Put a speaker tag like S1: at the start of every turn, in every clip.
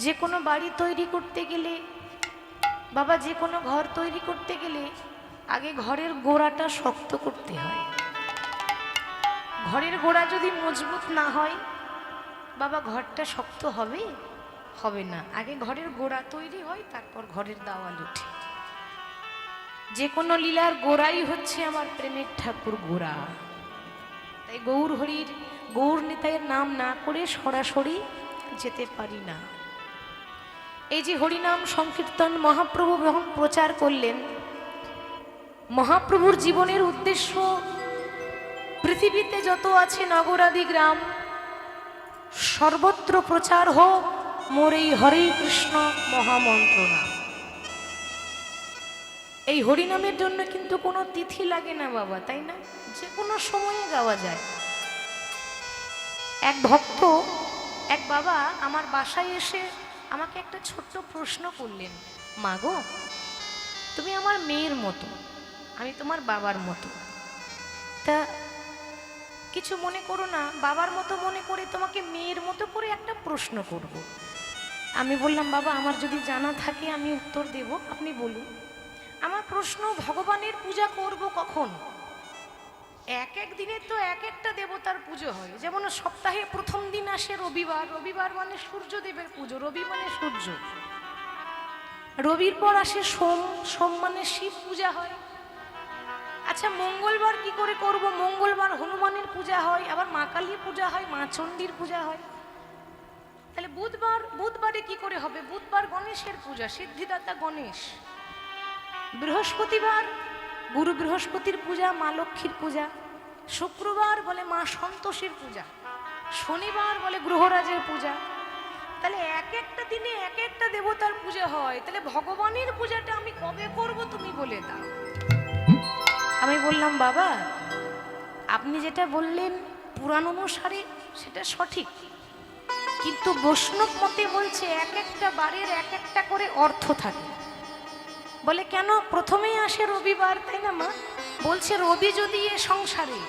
S1: যে কোনো বাড়ি তৈরি করতে গেলে বাবা, যে কোনো ঘর তৈরি করতে গেলে আগে ঘরের গোড়াটা শক্ত করতে হয়। ঘরের গোড়া যদি মজবুত না হয় বাবা, ঘরটা শক্ত হবে হবে না। আগে ঘরের গোড়া তৈরি হয়, তারপর ঘরের দেওয়াল ওঠে। যে কোনো লীলার গোড়াই হচ্ছে আমার প্রেমের ঠাকুর গোড়া। তাই গৌর হরির গৌর নিতাইয়ের নাম না করে সরাসরি যেতে পারি না। এই যে হরিনাম সংকীর্তন মহাপ্রভু যখন প্রচার করলেন, মহাপ্রভুর জীবনের উদ্দেশ্য পৃথিবীতে যত আছে নগরাদি গ্রাম সর্বত্র প্রচার হোক মোর এই হরে কৃষ্ণ মহামন্ত্র নাম। এই হরিনামের জন্য কিন্তু কোনো তিথি লাগে না বাবা, তাই না? যে কোনো সময়ে গাওয়া যায়। এক ভক্ত, এক বাবা আমার বাসায় এসে আমাকে একটা ছোট্ট প্রশ্ন করলেন, মা গো, তুমি আমার মেয়ের মতো, আমি তোমার বাবার মতো, তা কিছু মনে করো না, বাবার মতো মনে করে তোমাকে মেয়ের মতো করে একটা প্রশ্ন করব। আমি বললাম, বাবা আমার যদি জানা থাকে আমি উত্তর দেব, আপনি বলুন। আমার প্রশ্ন, ভগবানের পূজা করব কখন? এক এক দিনে তো এক একটা দেবতার পুজো হয়। যেমন সপ্তাহে প্রথম দিন আসে রবিবার, রবিবার মানে সূর্যদেবের পুজো, রবি মানে সূর্য। রবির পর আসে সোম, সোম মানে শিব পূজা হয়। আচ্ছা মঙ্গলবার কি করে করব? মঙ্গলবার হনুমানের পূজা হয়, আবার মা কালী পূজা হয়, মা চণ্ডীর পূজা হয়। তাহলে বুধবার, বুধবারে কি করে হবে? বুধবার গণেশের পূজা, সিদ্ধিদাতা গণেশ। বৃহস্পতিবার গুরু বৃহস্পতির পূজা, মা লক্ষ্মীর পূজা। শুক্রবার বলে মা সন্তোষীর পূজা। শনিবার বলে গ্রহরাজের পূজা। তাহলে এক একটা দিনে এক একটা দেবতার পূজা হয়। তাহলে ভগবানের পূজাটা আমি কবে করব তুমি বলে দাও। আমি বললাম, বাবা আপনি যেটা বললেন পুরাণ অনুসারে সেটা সঠিক, কিন্তু বৈষ্ণব মতে বলছে এক একটা বারের এক একটা করে অর্থ থাকে। বলে কেন? প্রথমেই আসে রবিবার, তাই না মা? বলছে রবি যদি এ সংসারে,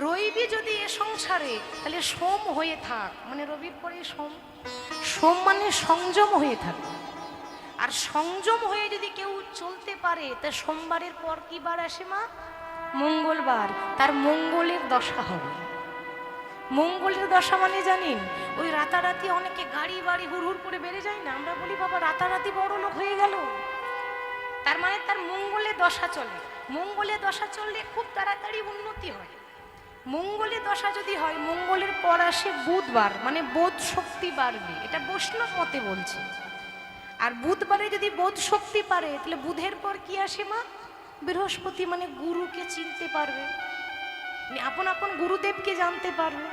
S1: রবি যদি এ সংসারে, তাহলে সোম হয়ে থাক, মানে রবির পরে সোম। সোম মানে সংযম হয়ে থাকে। আর সংযম হয়ে যদি কেউ চলতে পারে, তা সোমবারের পর কি বার আসে মা? মঙ্গলবার। তার মঙ্গলের দশা হবে। মঙ্গলের দশা মানে জানেন, ওই রাতারাতি অনেকে গাড়ি বাড়ি হুড় করে বেড়ে যায় না, আমরা বলি বাবা রাতারাতি বড় লোক হয়ে গেল। তার মানে তার মঙ্গলে দশা চলে। মঙ্গলে দশা চললে খুব তাড়াতাড়ি উন্নতি হয়। মঙ্গলে দশা যদি হয়, মঙ্গলের পর আসে বুধবার, মানে বোধ শক্তি বাড়বে, এটা বৈষ্ণব মতে বলছে। আর বুধবারে যদি বোধ শক্তি পারে, তাহলে বুধের পর কি আসে মা? বৃহস্পতি, মানে গুরুকে চিনতে পারবে, আপন আপন গুরুদেবকে জানতে পারবে।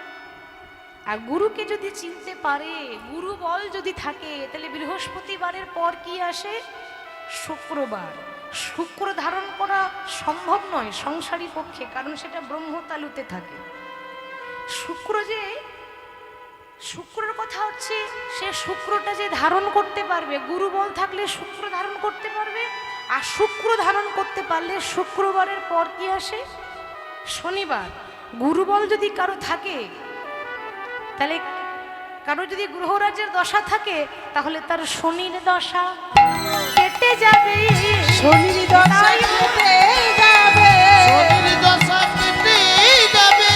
S1: আর গুরুকে যদি চিনতে পারে, গুরু বল যদি থাকে, তাহলে বৃহস্পতিবারের পর কি আসে? শুক্রবার। শুক্র ধারণ করা সম্ভব নয় সংসারী পক্ষে, কারণ সেটা ব্রহ্মতালুতে থাকে। শুক্রের কথা হচ্ছে, সে শুক্রটা যে ধারণ করতে পারবে, গুরু বল থাকলে শুক্র ধারণ করতে পারবে। আর শুক্র ধারণ করতে পারলে শুক্রবারের পর কি আসে? শনিবার। গুরু বল যদি কারো থাকে, তাহলে কারো যদি গ্রহরাজের দশা থাকে, তাহলে তার শনির দশা কেটে যাবে।
S2: শনির দশা কেটে যাবে,
S3: শনির দশা কেটে যাবে,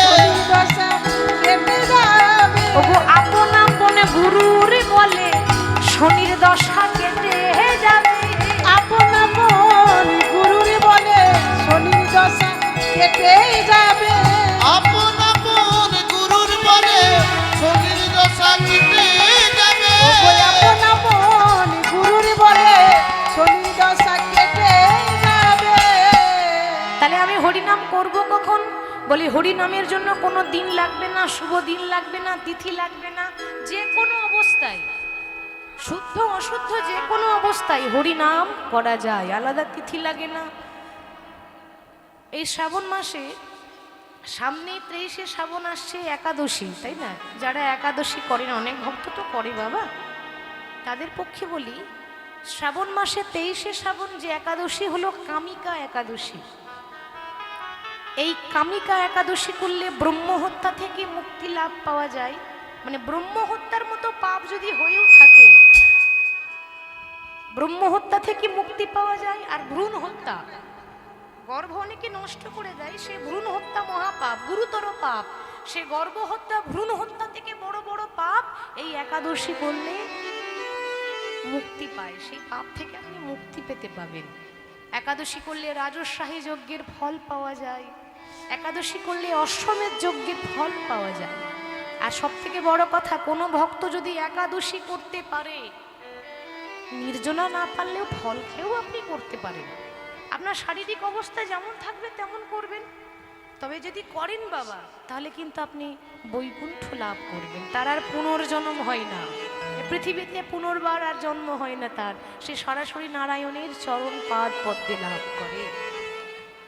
S2: শনির দশা কেটে যাবে।
S1: ওগো আপন আপন গুরুর বলে শনির দশা কেটে যাবে।
S2: আপন আপন গুরুর বলে শনির দশা কেটে যাবে।
S3: আপন আপন গুরুর বলে শনির দশা কেটে যাবে।
S2: ওগো আপন আপন গুরুর বলে শনির দশা কেটে যাবে।
S1: তাহলে আমি হরিনাম করব কখন? বলি হরিনামের জন্য কোনো দিন লাগবে না, শুভ দিন লাগবে না, তিথি লাগবে না। যে কোনো অবস্থায়, শুদ্ধ অশুদ্ধ যে কোনো অবস্থায় হরিনাম করা যায়, আলাদা তিথি লাগে না। এই শ্রাবণ মাসে সামনে 23শে শ্রাবণ আসছে, একাদশী, তাই না? যারা একাদশী করেন, অনেক ভক্ত তো করে বাবা, তাদের পক্ষে বলি শ্রাবণ মাসে 23শে শ্রাবণ যে একাদশী হলো কামিকা একাদশী। এই কামিকা একাদশী করলে ব্রহ্মহত্যা থেকে মুক্তি লাভ পাওয়া যায়। মানে ব্রহ্মহত্যার মতো পাপ যদি হয়েও ব্রহ্ম হত্যা থেকে মুক্তি পাওয়া যায়। আর ভ্রূণ হত্যা, গর্ভ অনেকে নষ্ট করে দেয়, সে ভ্রূণ হত্যা মহাপাপ, গুরুতর পাপ। সে গর্ভ হত্যা, ভ্রূণ হত্যা থেকে বড় বড় পাপ এই একাদশী করলে মুক্তি পায়। সেই পাপ থেকে আপনি মুক্তি পেতে পাবেন। একাদশী করলে রাজস্বাহী যজ্ঞের ফল পাওয়া যায়, একাদশী করলে অশ্বমেধ যজ্ঞের ফল পাওয়া যায়। আর সব থেকে বড় কথা, কোনো ভক্ত যদি একাদশী করতে পারে, নির্জলা না পারলেও ফল খেয়েও আপনি করতে পারেন। আপনার শারীরিক অবস্থা যেমন থাকবে তেমন করবেন, তবে যদি করেন বাবা, তাহলে কিন্তু আপনি বৈকুণ্ঠ লাভ করবেন। তার আর পুনর্জন্ম হয় না, পৃথিবীতে পুনর্বার আর জন্ম হয় না তার, সে সরাসরি নারায়ণের চরণ পাদ পদ্মে লাভ করে।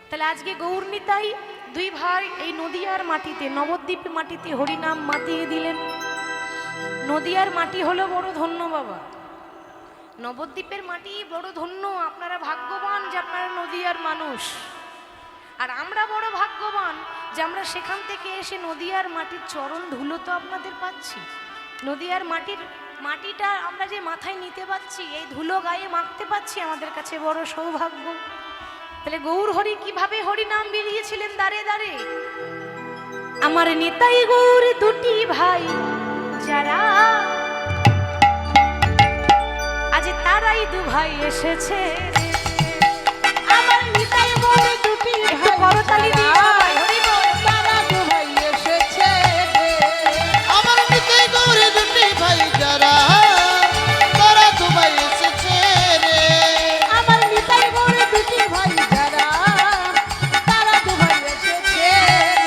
S1: তাহলে আজকে গৌরনিতাই দুই ভাই এই নদিয়ার মাটিতে, নবদ্বীপ মাটিতে হরিনাম মাতিয়ে দিলেন। নদিয়ার মাটি হলো বড় ধন্য বাবা, নবদ্বীপের মাটি বড় ধন্য। আপনারা ভাগ্যবান যে আপনারা নদিয়ার মানুষ, আর আমরা বড় ভাগ্যবান যে আমরা সেখান থেকে এসে নদিয়ার মাটির চরণ ধুলো তো আপনাদের পাচ্ছি। নদিয়ার মাটিটা আমরা যে মাথায় নিতে পাচ্ছি, এই ধুলো গায়ে মাখতে পাচ্ছি, আমাদের কাছে বড় সৌভাগ্য। তাহলে গৌর হরি কিভাবে হরি নাম বেরিয়েছিলেন দাঁড়ে দাঁড়ে? আমার নিতাই গৌর দুটি ভাই যারা, আজ তারাই দু ভাই এসেছে।
S2: আমার নিতাই গৌর দুটি
S1: একটু
S2: ভাই
S1: করতালি দিয়ে
S2: যারা,
S1: সবাই হরি বল।
S2: তারা দু ভাই এসেছে রে।
S3: আমার নিতাই গৌর দুটি ভাই যারা, তারা দু ভাই এসেছে রে।
S2: আমার নিতাই গৌর দুটি ভাই যারা, তারা দু ভাই এসেছে রে।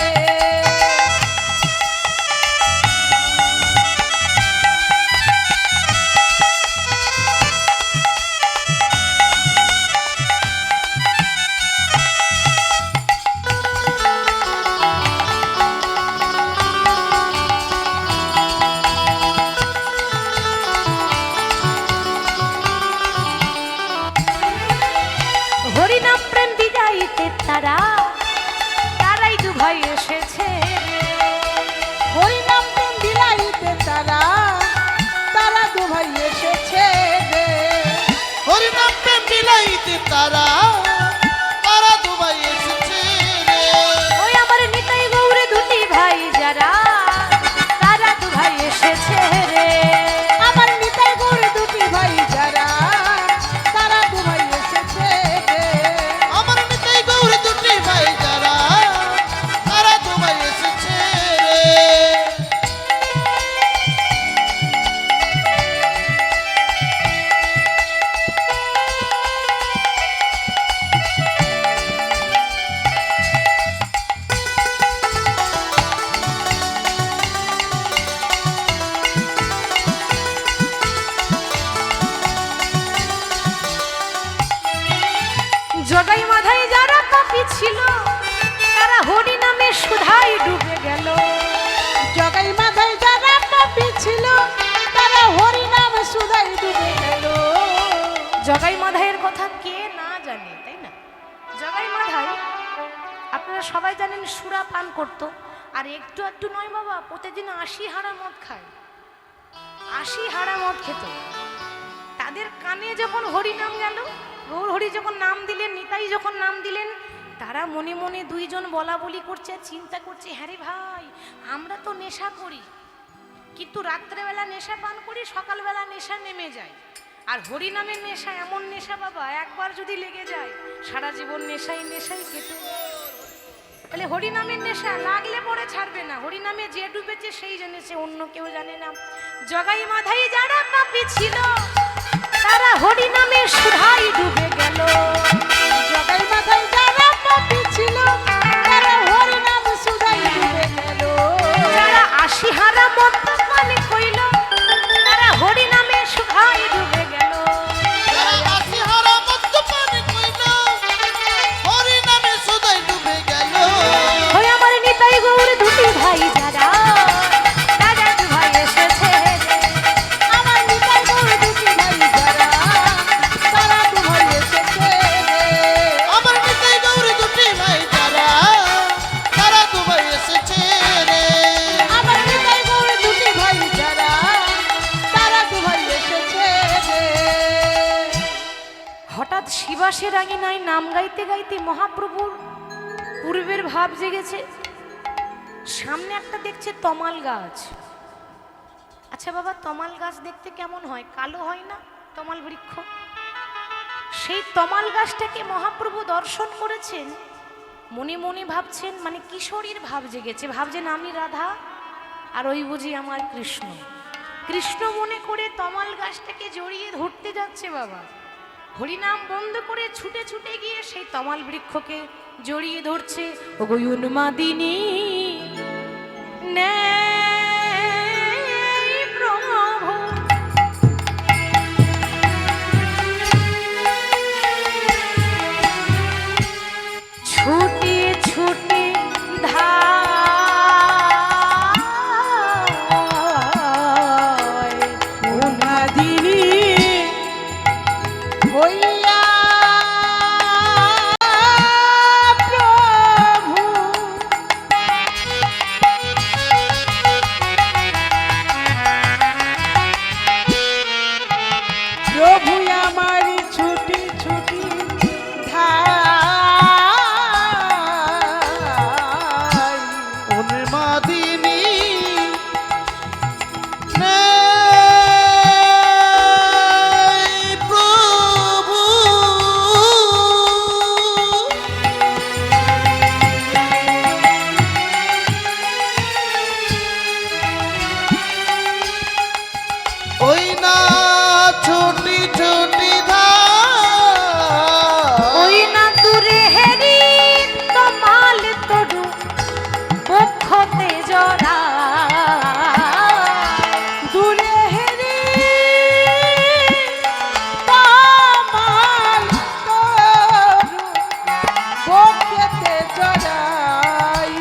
S1: হরিনাম প্রেম বিদায়ীতে তারাই দু ভাই এসেছে।
S2: হরিনাম প্রেম বিলাইতে তারা, তারা দু ভাই এসেছে রে।
S3: হরিনাম প্রেম বিলাইতে তারা, তারা দু ভাই এসেছে রে।
S1: ওই আমার নিতাই গৌরে দুটি ভাই যারা, তারা দু ভাই এসেছে রে।
S2: আমার নিতাই গৌর দুটি ভাই যারা, তারা দু ভাই এসেছে রে।
S3: আমার নিতাই গৌর দুটি ভাই যারা, তারা দু ভাই এসেছে রে।
S1: জগাই মাধাই যারা পাপী ছিল, তারা হরি নামে সুধাই ডুবে গেল।
S2: জগাই মাথায় যারা পাপী ছিল, তারা হরি নাম সুধাই ডুবে গেল।
S1: জগাই মাধাইয়ের কথা কে না জানে, তাই না? জগাই মাধাই আপনারা সবাই জানেন সুরা পান করত, আর একটু একটু নয় বাবা, প্রতিদিন 80 হাড়া মদ খায়, 80 হাড়া মদ খেত। তাদের কানে যখন হরি নাম গেল, গৌর হরি যখন নাম দিলেন, নিতাই যখন নাম দিলেন, তারা মনে মনে দুইজন বলা বলি করছে, চিন্তা করছে, হ্যাঁ রে ভাই, আমরা তো নেশা করি, কিন্তু রাত্রেবেলা নেশা পান করি, সকালবেলা নেশা নেমে যায়। আর হরি নামের নেশা এমন নেশা বাবা, একবার যদি লেগে যায় সারা জীবন নেশাই কেটে যায়। তাহলে হরি নামের নেশা লাগলে পরে ছাড়বে না। হরি নামে যে ডুবেছে সেই জেনেছে, অন্য কেউ জানে না। জগাই মাধাই যারা পাপী ছিল, তারা হরি নামে সুধাই ডুবে গেল।
S2: জগাই মাথায় যারা পাপী ছিল, তারা হরি নাম সুধাই ডুবে গেল।
S1: যারা 80 হারা মদ পান কইল, তারা হরি নামে সুধাই ডুবে গেল।
S3: যারা 80 হারা মদ্যপান কইল, হরি নামে সদাই ডুবে গেল।
S1: ওই আমার নিতাই গৌর দুটি ভাই যারা, তারা দু ভাই এসেছে রে।
S2: আমার নিতাই গৌর দুটি ভাই যারা, তারা দু ভাই এসেছে রে।
S3: আমার নিতাই গৌর দুটি ভাই যারা, তারা দু ভাই এসেছে রে।
S2: আমার নিতাই গৌর দুটি
S1: সুবাসের আঙিনায় নাম গাইতে গাইতে মহাপ্রভুর পূর্বের ভাব জেগেছে। সামনে একটা দেখছে তমাল গাছ। আচ্ছা বাবা, তমাল গাছ দেখতে কেমন হয়? কালো হয় না তমাল বৃক্ষ? সেই তমাল গাছটাকে মহাপ্রভু দর্শন করেছেন, মনে মনে ভাবছেন, মানে কিশোরীর ভাব জেগেছে, ভাবছেন আমি রাধা আর ওই বুঝি আমার কৃষ্ণ। কৃষ্ণ মনে করে তমাল গাছটাকে জড়িয়ে ধরতে যাচ্ছে বাবা। হরিনাম বন্ধ করে ছুটে ছুটে গিয়ে সেই তমাল বৃক্ষকে জড়িয়ে ধরছে। ওগো উন্মাদিনী নেই প্রভু, ছুটে ছুটে ধায়
S2: উন্মাদিনী হইয়া প্রভু, প্রভু আমার ছুটি ছুটি ধায়
S3: উন্মাদিনী নেই প্রভু, ওই না ছোটি ছোটি
S1: ওই না দূরে হেরি তমাল তরু বক্ষতে জরা,
S2: দূরে হেরি তমাল তরু বক্ষেতে জড়াই,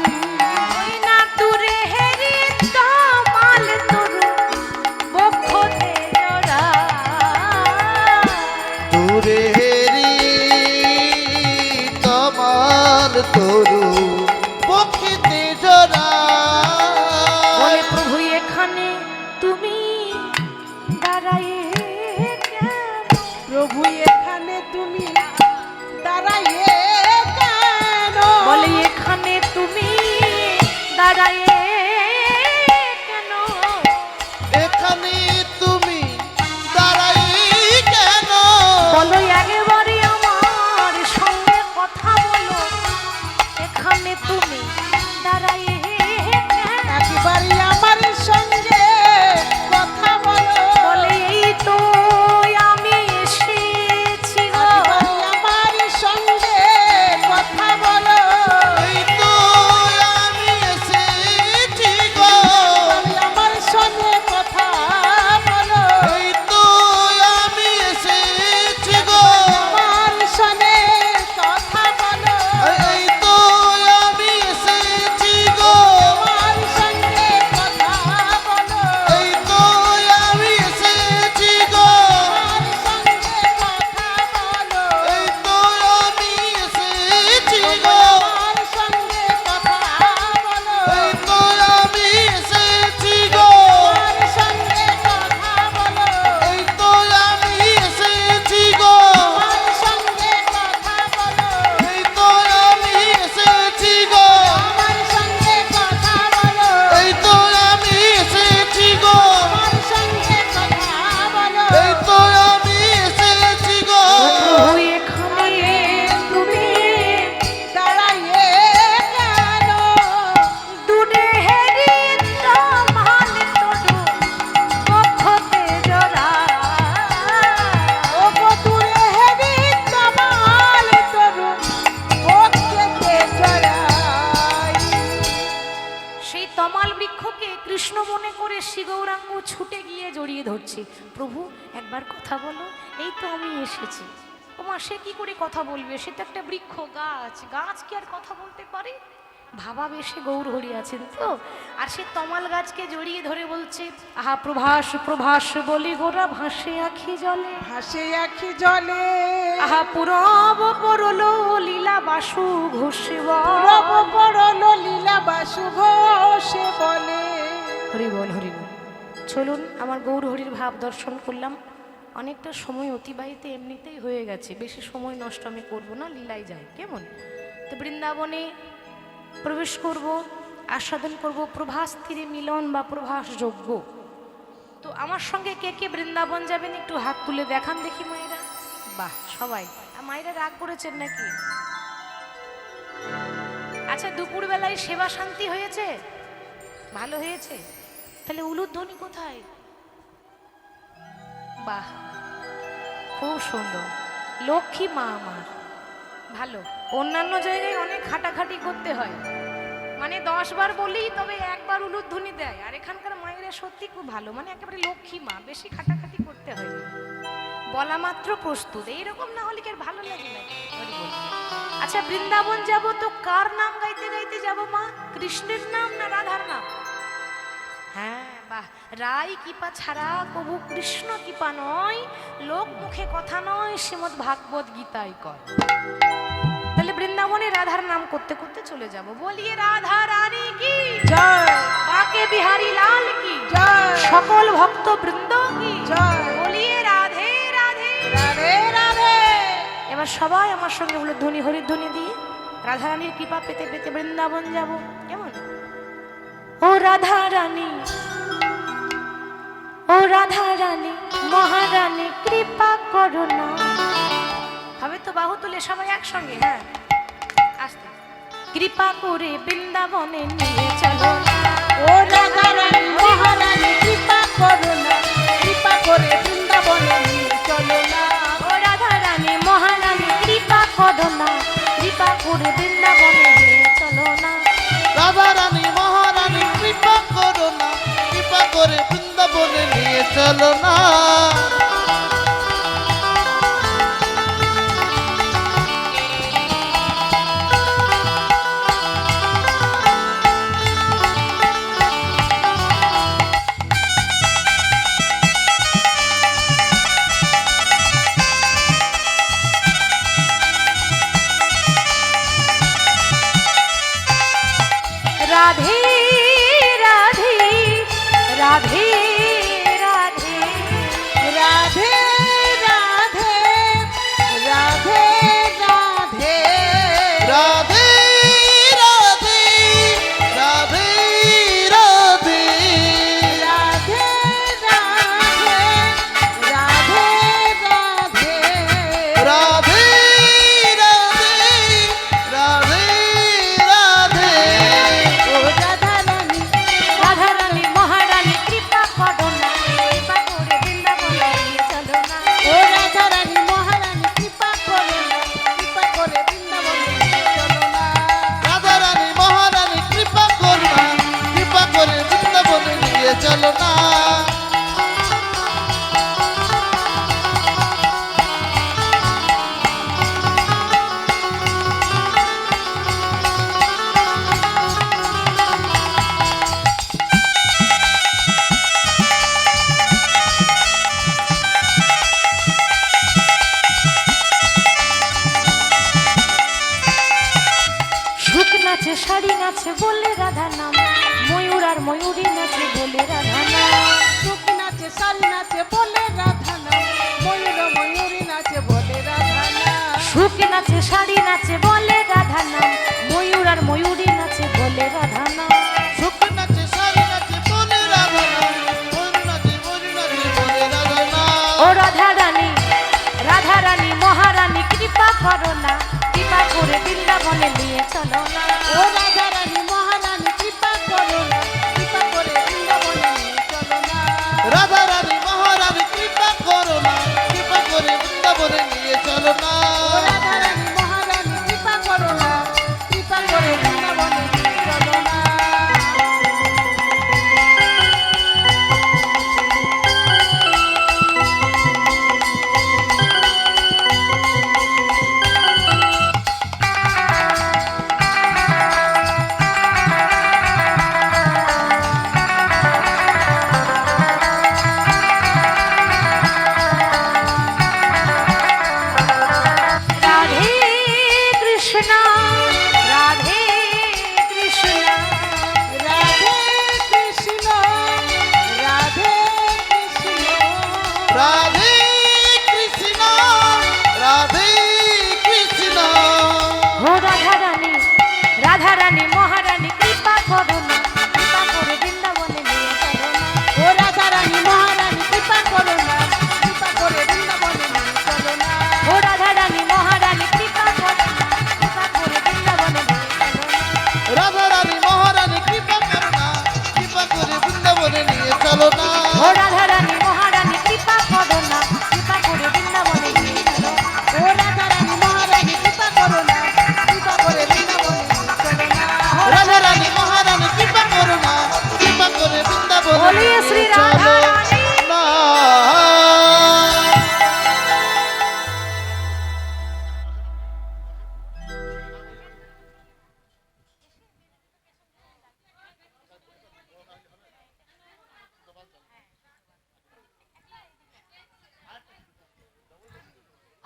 S1: ওই না দূরে হেরি তমাল তরু বক্ষতে জরা।
S3: দূরে হেরি তোমার তরু পক্ষিতে জরা।
S1: বলে প্রভু এখানে তুমি দাঁড়ায়ে কেন?
S2: প্রভু এখানে তুমি দাঁড়াইয়ে কেন?
S1: বলে এখানে তুমি দাঁড়ায়ে কেন?
S3: এখানে তুমি দাঁড়াই কেন?
S1: বলো একেবারে আমার সঙ্গে কথা বলো, এখানে তুমি দাঁড়ায়ে কেন?
S2: একেবারে আমার সঙ্গে কথা বলো,
S1: বলে এই তো আমি এসেছি গো।
S2: একেবারে আমার সঙ্গে কথা বলো,
S3: এই তো আমি এসেছি গো।
S2: একেবারে আমার সঙ্গে কথা বলো,
S3: এই তো আমি এসেছি গো।
S2: আমার সঙ্গে কথা বলো,
S3: এই তো আমি এসেছি গো।
S2: আমার সঙ্গে কথা বলো,
S3: এই তো আমি এসেছি গো।
S2: আমার সঙ্গে কথা বলো,
S3: এই তো আমি এসেছি গো।
S2: আমার সঙ্গে কথা বলো,
S3: এই তো আমি এসেছি গো।
S2: আমার সঙ্গে কথা বলো,
S3: এই তো আমি এসেছি গো।
S2: আমার সঙ্গে কথা বলো,
S3: এই তো আমি এসেছি গো।
S2: আমার সঙ্গে কথা বলো,
S3: এই তো আমি এসেছি গো।
S2: আমার সঙ্গে কথা বলো,
S3: এই তো আমি এসেছি গো।
S1: প্রভু এখানে তুমি
S2: দাঁড়াইয়ে কেন?
S1: দূরে হেরি তমাল তরু বক্ষতে জরা।
S2: ওগো দূরে হেরি তমাল তরু বক্ষেতে জড়াই,
S1: সেই তমাল বৃক্ষকে কৃষ্ণ মনে করে শ্রী গৌরাঙ্গ ছুটে গিয়ে জড়িয়ে ধরছে। প্রভু একবার কথা বলো, এই তো আমি এসেছি। ওমা সে কি করে কথা বলবে? সে তো একটা বৃক্ষ, গাছ। গাছ কি আর কথা বলতে পারে? ভাবা বেশে গৌর হরি আছেন তো। আর সে তমাল গাছকে জড়িয়ে ধরে বলছে, আহা প্রভাস প্রভাস বলি গোরা ভাসে আখি জলে,
S2: ভাসে আখি জলে,
S1: আহা পুরব পরল লীলা বাসু ঘোষে
S2: রব পড়ল লীলা বাসু ঘোষে বলে।
S1: হরি বল হরি বল। চলুন আমার গৌর হরির ভাব দর্শন করলাম। অনেকটা সময় অতিবাহিত এমনিতেই হয়ে গেছে, বেশি সময় নষ্ট আমি করব না, লীলায় যাই কেমন। তো বৃন্দাবনে প্রবেশ করব, আস্বাদন করব প্রভাস তীরে মিলন বা প্রভাস যজ্ঞ। তো আমার সঙ্গে কে কে বৃন্দাবন যাবেন একটু হাত তুলে দেখান দেখি মায়েরা। বাহ, সবাই। মায়েরা রাগ করেছেন নাকি? আচ্ছা, দুপুরবেলায় সেবা শান্তি হয়েছে? ভালো হয়েছে? তাহলে উলুধ্বনি কোথায়? বাহ, খুব সুন্দর। লক্ষ্মী মা আমার ভালো। অন্যান্য জায়গায় অনেক খাটাখাটি করতে হয়, মানে 10 বার বলি তবে একবার উলুধ্বনি দেয়, আর এখানকার মায়েরা সত্যি খুব ভালো, মানে একেবারে লক্ষ্মী মা, বেশি খাটাখাটি করতে হয় না, বলা মাত্র প্রস্তুত। এইরকম না হলে কি আর ভালো লাগে না? আচ্ছা, বৃন্দাবন যাব তো কার নাম গাইতে গাইতে যাব মা? কৃষ্ণের নাম না রাধার নাম? হ্যাঁ, বাহ। রাই কৃপা ছাড়া কবু কৃষ্ণ কৃপা নয়, লোক মুখে কথা নয়, শ্রীমদ ভাগবত গীতায় কয়। তাহলে বৃন্দাবনে রাধার নাম করতে করতে চলে যাব। বলিয়ে রাধা রানী কি
S2: জয়,
S1: বাকে বিহারী লাল কি
S2: জয়,
S1: সকল ভক্ত বৃন্দ কি
S2: জয়।
S1: বলিয়ে রাধে রাধে
S2: রাধে রাধে।
S1: এবার সবাই আমার সঙ্গে বলে ধ্বনি হরিধ্বনি দিয়ে রাধা রানীর কৃপা পেতে পেতে বৃন্দাবন যাব কেমন। ও রাধা রানী, ও রাধা রানী মহারানী কৃপা করো না। হবে তো বাহু তুলে সবাই একসঙ্গে, হ্যাঁ আস্তে। কৃপা করে বৃন্দাবনে নিয়ে চলো না।
S2: ও রাধা রানী মহারানী কৃপা করো না, কৃপা করে বৃন্দাবনে নিয়ে চলো না।
S1: ও রাধা রানী মহারানী কৃপা করো না, কৃপা করে বৃন্দাবনে নিয়ে চলো না।
S3: রাধা রানী মহারানী কৃপা করো না, কৃপা করে বৃন্দাবনে নিয়ে চলো না।
S1: রাধে রাধে রাধে রাধে
S2: রাধে রাধে রাধে রাধে।
S3: রাধে রাধে রাধে রাধে
S2: রাধে রাধে রাধে রাধে।
S3: রাধে রাধে রাধে রাধে।
S2: ও রাধা রানী,
S1: রাধা রানী মহারানী কৃপা করো না, কৃপা করে বৃন্দাবনে নিয়ে চলো না।
S2: ও রাধা রানী মহারানী কৃপা করো না, কৃপা করে বৃন্দাবনে নিয়ে চলো না।
S3: রাধা রানী মহারানী কৃপা করো না, কৃপা করে বৃন্দাবনে নিয়ে চলো না।
S1: শুক নাচে শাড়ি নাচে বলে রাধা নাম, ময়ূর আর ময়ূরী নাচে বলে রাধা নাম।
S2: সুখ নাচে শাল নাচে বলে রাধা নাম, ময়ূর ময়ূরী নাচে বলে রাধা নাম।
S1: শুক নাচে শাড়ি নাচে বলে রাধা নাম, ময়ূর আর ময়ূরী নাচে বলে রাধা নাম।
S3: সুখ নাচে সারি নাচে বলে রাধা নাম, ময়ূর নাচে ময়ূরী নাচে বলে রাধা নাম।
S1: ও রাধা রানী, রাধা রানী মহারানী কৃপা করো না, কৃপা করে বৃন্দাবনে নিয়ে চলো না।
S2: ও রাধা রানী মহারানী কৃপা করো না, কৃপা করে বৃন্দাবনে নিয়ে চলো না।
S3: রাধা রানী মহারানী কৃপা করো না, কৃপা করে বৃন্দাবনে নিয়ে চলো না।
S2: ও রাধা রানী মহারানী কৃপা করো না, কৃপা করে বৃন্দাবনে নিয়ে চলো না।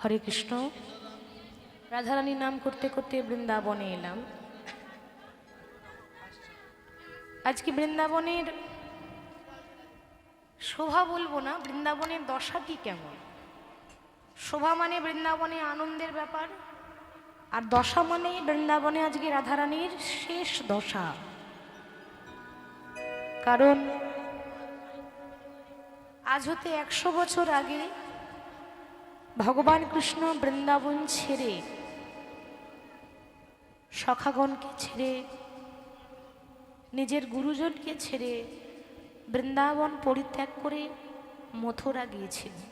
S1: হরে কৃষ্ণ। রাধারানীর নাম করতে করতে বৃন্দাবনে এলাম। আজকে বৃন্দাবনের শোভা বলবো না, বৃন্দাবনের দশাটি কেমন। শোভা মানে বৃন্দাবনে আনন্দের ব্যাপার, আর দশা মানে বৃন্দাবনে আজকে রাধারানীর শেষ দশা। কারণ আজ হতে 100 বছর আগে ভগবান কৃষ্ণ বৃন্দাবন ছেড়ে, সখাগণকে ছেড়ে, নিজের গুরুজনকে ছেড়ে বৃন্দাবন পরিত্যাগ করে মথুরা গিয়েছিলেন।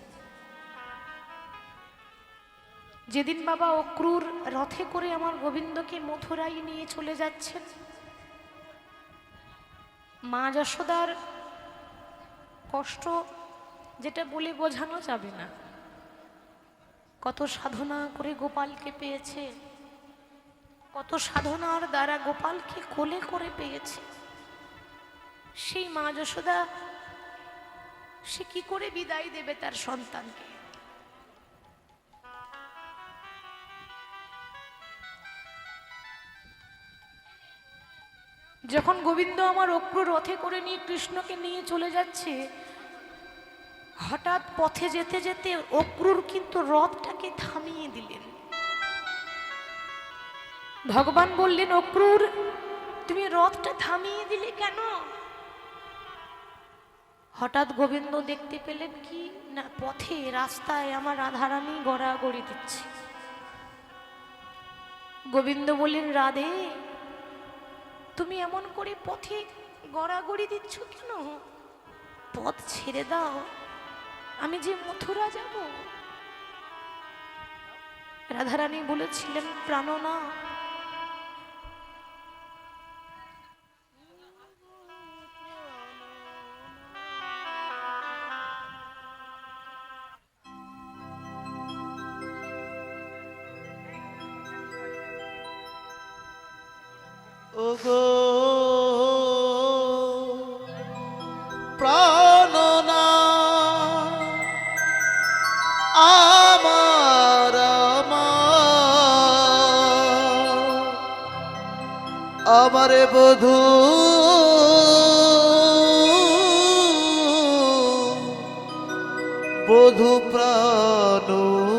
S1: যেদিন বাবা অক্রুর রথে করে আমার গোবিন্দকে মথুরায় নিয়ে চলে যাচ্ছেন, মা যশোদার কষ্ট যেটা বলে বোঝানো যাবে না। কত সাধনা করে গোপালকে পেয়েছে, কত সাধনার দ্বারা গোপালকে কোলে করে পেয়েছে। সেই মা যশোদা সে কি করে বিদায় দেবে তার সন্তানকে? যখন গোবিন্দ আমার অক্রুর রথে করে নিয়ে কৃষ্ণকে নিয়ে চলে যাচ্ছে, হঠাৎ পথে যেতে যেতে অক্রুর কিন্তু রথটাকে থামিয়ে দিলেন। ভগবান বললেন, অক্রুর তুমি রথটা থামিয়ে দিলে কেন? হঠাৎ গোবিন্দ দেখতে পেলেন কি না, পথে রাস্তায় আমার রাধারানী গড়াগড়ি দিচ্ছে। গোবিন্দ বললেন, রাধে তুমি এমন করে পথে গড়াগড়ি দিচ্ছ কেন? পথ ছেড়ে দাও, আমি যে মথুরা যাব। রাধারানী বলেছিলেন, প্রাণনা
S3: ওগো প্রাণনা আমার আমারে বধূ বধূ প্রাণনা।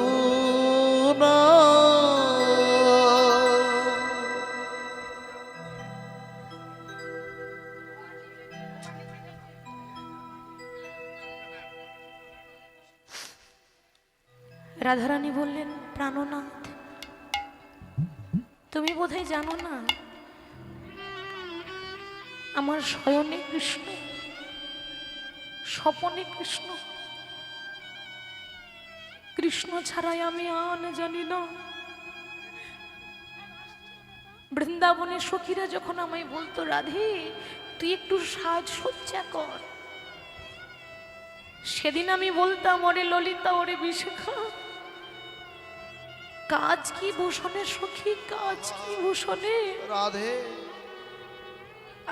S1: রাধারানী বললেন, প্রাণনাথ তুমি বোধহয় জানো না, আমার শয়নে কৃষ্ণ, স্বপনে কৃষ্ণ, কৃষ্ণ ছাড়াই আমি আন জানি না। বৃন্দাবনের সখীরা যখন আমায় বলতো, রাধে তুই একটু সাজসজ্জা কর, সেদিন আমি বলতাম, ওরে ললিতা ওরে বিশাখা, কাজ কি ভূষণে সখী, কাজ কি ভূষণে।
S3: রাধে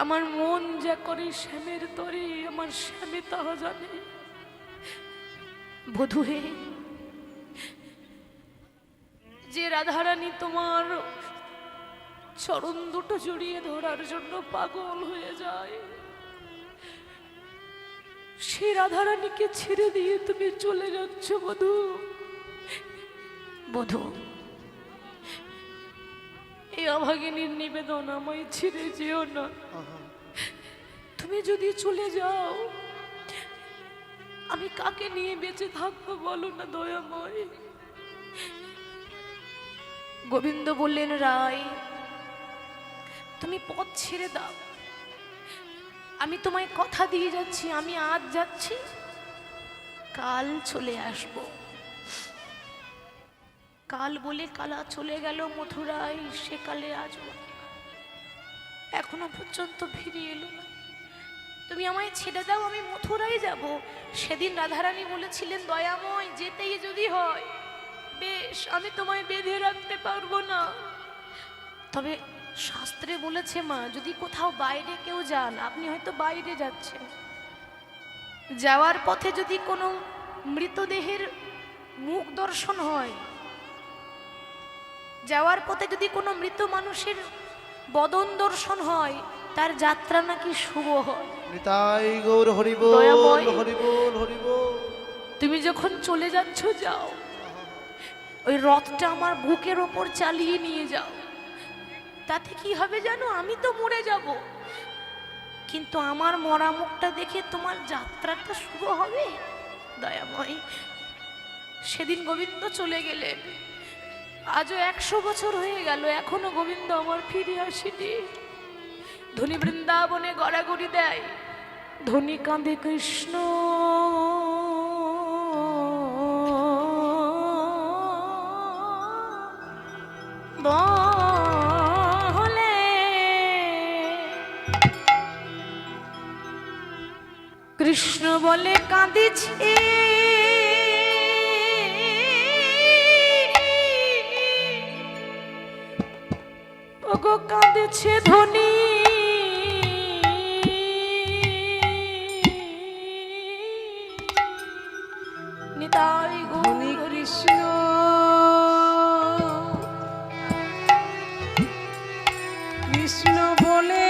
S1: আমার মন যা করে শ্যামের তরে, আমার শ্যামে তাহা জানে। বধূ হে, যে রাধারানী তোমার চরণ দুটো জড়িয়ে ধরার জন্য পাগল হয়ে যায়, সেই রাধারানীকে ছেড়ে দিয়ে তুমি চলে যাচ্ছ বধূ। বধূ, এই অভাগিনীর নিবেদন, আমায় ছেড়ে যেও না। তুমি যদি চলে যাও, আমি কাকে নিয়ে বেঁচে থাকবো বলো না দয়াময়। গোবিন্দ বললেন, রায় তুমি পথ ছেড়ে দাও, আমি তোমায় কথা দিয়ে যাচ্ছি, আমি আজ যাচ্ছি, কাল চলে আসব। কাল বলে কালা চলে গেল মথুরায়, সে কালে আজ এখনো পর্যন্ত ফিরে এলো না। তুমি আমায় ছেড়ে দাও, আমি মথুরায় যাব। সেদিন রাধারানী বলেছিলেন, দয়াময় যেতেই যদি হয় বেশ, আমি তোমায় বেঁধে রাখতে পারবো না, তবে শাস্ত্রে বলেছে মা, যদি কোথাও বাইরে কেউ যান, আপনি হয়তো বাইরে যাচ্ছেন, যাওয়ার পথে যদি কোনো মৃতদেহের মুখ দর্শন হয়, যাওয়ার পথে যদি কোনো মৃত মানুষের বদন দর্শন হয় তার যাত্রা নাকি শুভ হয়।
S3: নিতাই গৌর হরিবোল
S1: দয়াময়।
S3: হরিবোল হরিবোল।
S1: তুমি যখন চলে যাচ্ছ যাও, ওই রথটা আমার বুকের ওপর চালিয়ে নিয়ে যাও। তাতে কি হবে জানো, আমি তো মরে যাব, কিন্তু আমার মরা মুখটা দেখে তোমার যাত্রাটা শুভ হবে। দয়াময়। সেদিন গোবিন্দ চলে গেলেন, আজও 100 বছর হয়ে গেল, এখনো গোবিন্দ আমার ফিরে আসেনি। ধনী বৃন্দাবনে গড়াগড়ি দেয়, ধনী কাঁদে কৃষ্ণ বলে, কৃষ্ণ বলে কাঁদিছে ওগো কাঁদেছে ধনী, নিতাই
S2: ধনী
S1: গৌর
S2: কৃষ্ণ কৃষ্ণ বলে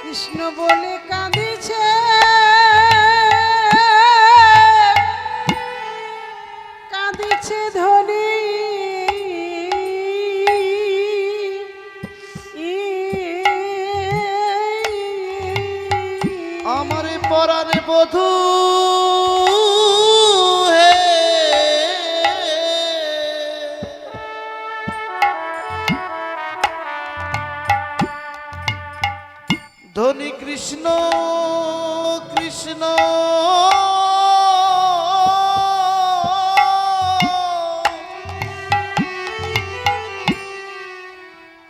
S2: কৃষ্ণ বলে কাঁদিছে, কাঁদিছে ধনী
S3: আমার পরাণে বধূ হে, ধনী কৃষ্ণ কৃষ্ণ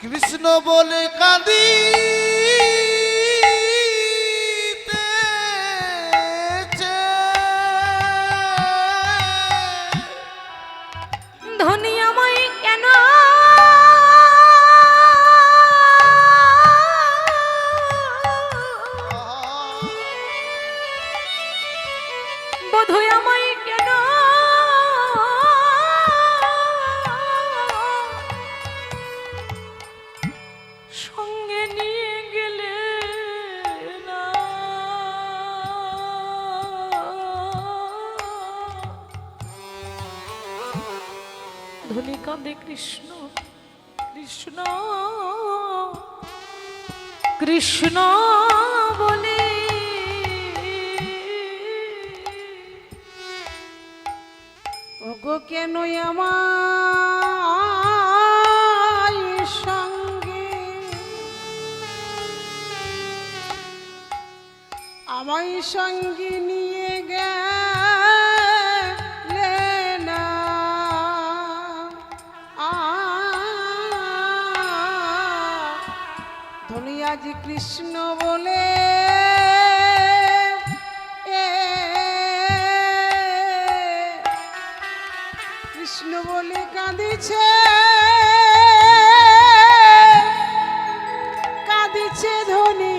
S3: কৃষ্ণ বলে কাঁদি
S1: ধনী আমায় কেন বধূ আমায় কেন সঙ্গে নিয়ে গেলে না, ধনী কাঁদে কৃষ্ণ কৃষ্ণ কৃষ্ণ বলে,
S2: ওগো কেন আমার সঙ্গে আমায় সঙ্গে নিয়ে গেলে না, ধনী আজ কৃষ্ণ বলে কৃষ্ণ বলে কাঁদিছে, কাঁদিছে ধনী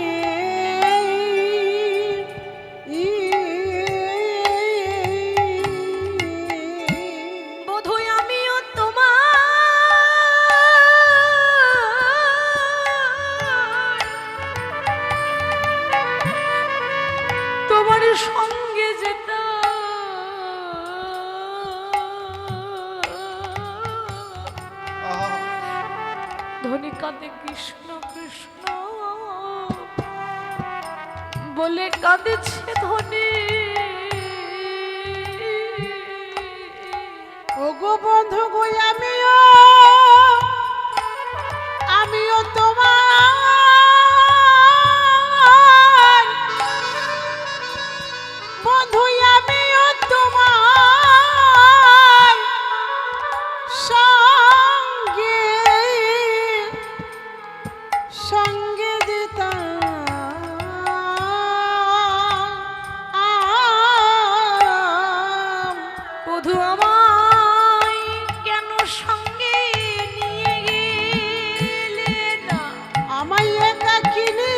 S1: বধূ আমিও তোমার তোমার সঙ্গে যেতাম, ধনী কাঁদে কৃষ্ণ কৃষ্ণ বলে কাঁদেছে ধনী।
S2: ওগো বন্ধু গো আমিও তোমার বন্ধু, আমিও তোমার সঙ্গে সঙ্গে যেতাম,
S1: বধূ আমায় কেন সঙ্গে নিয়ে গেলে না,
S2: আমায় একাকিনী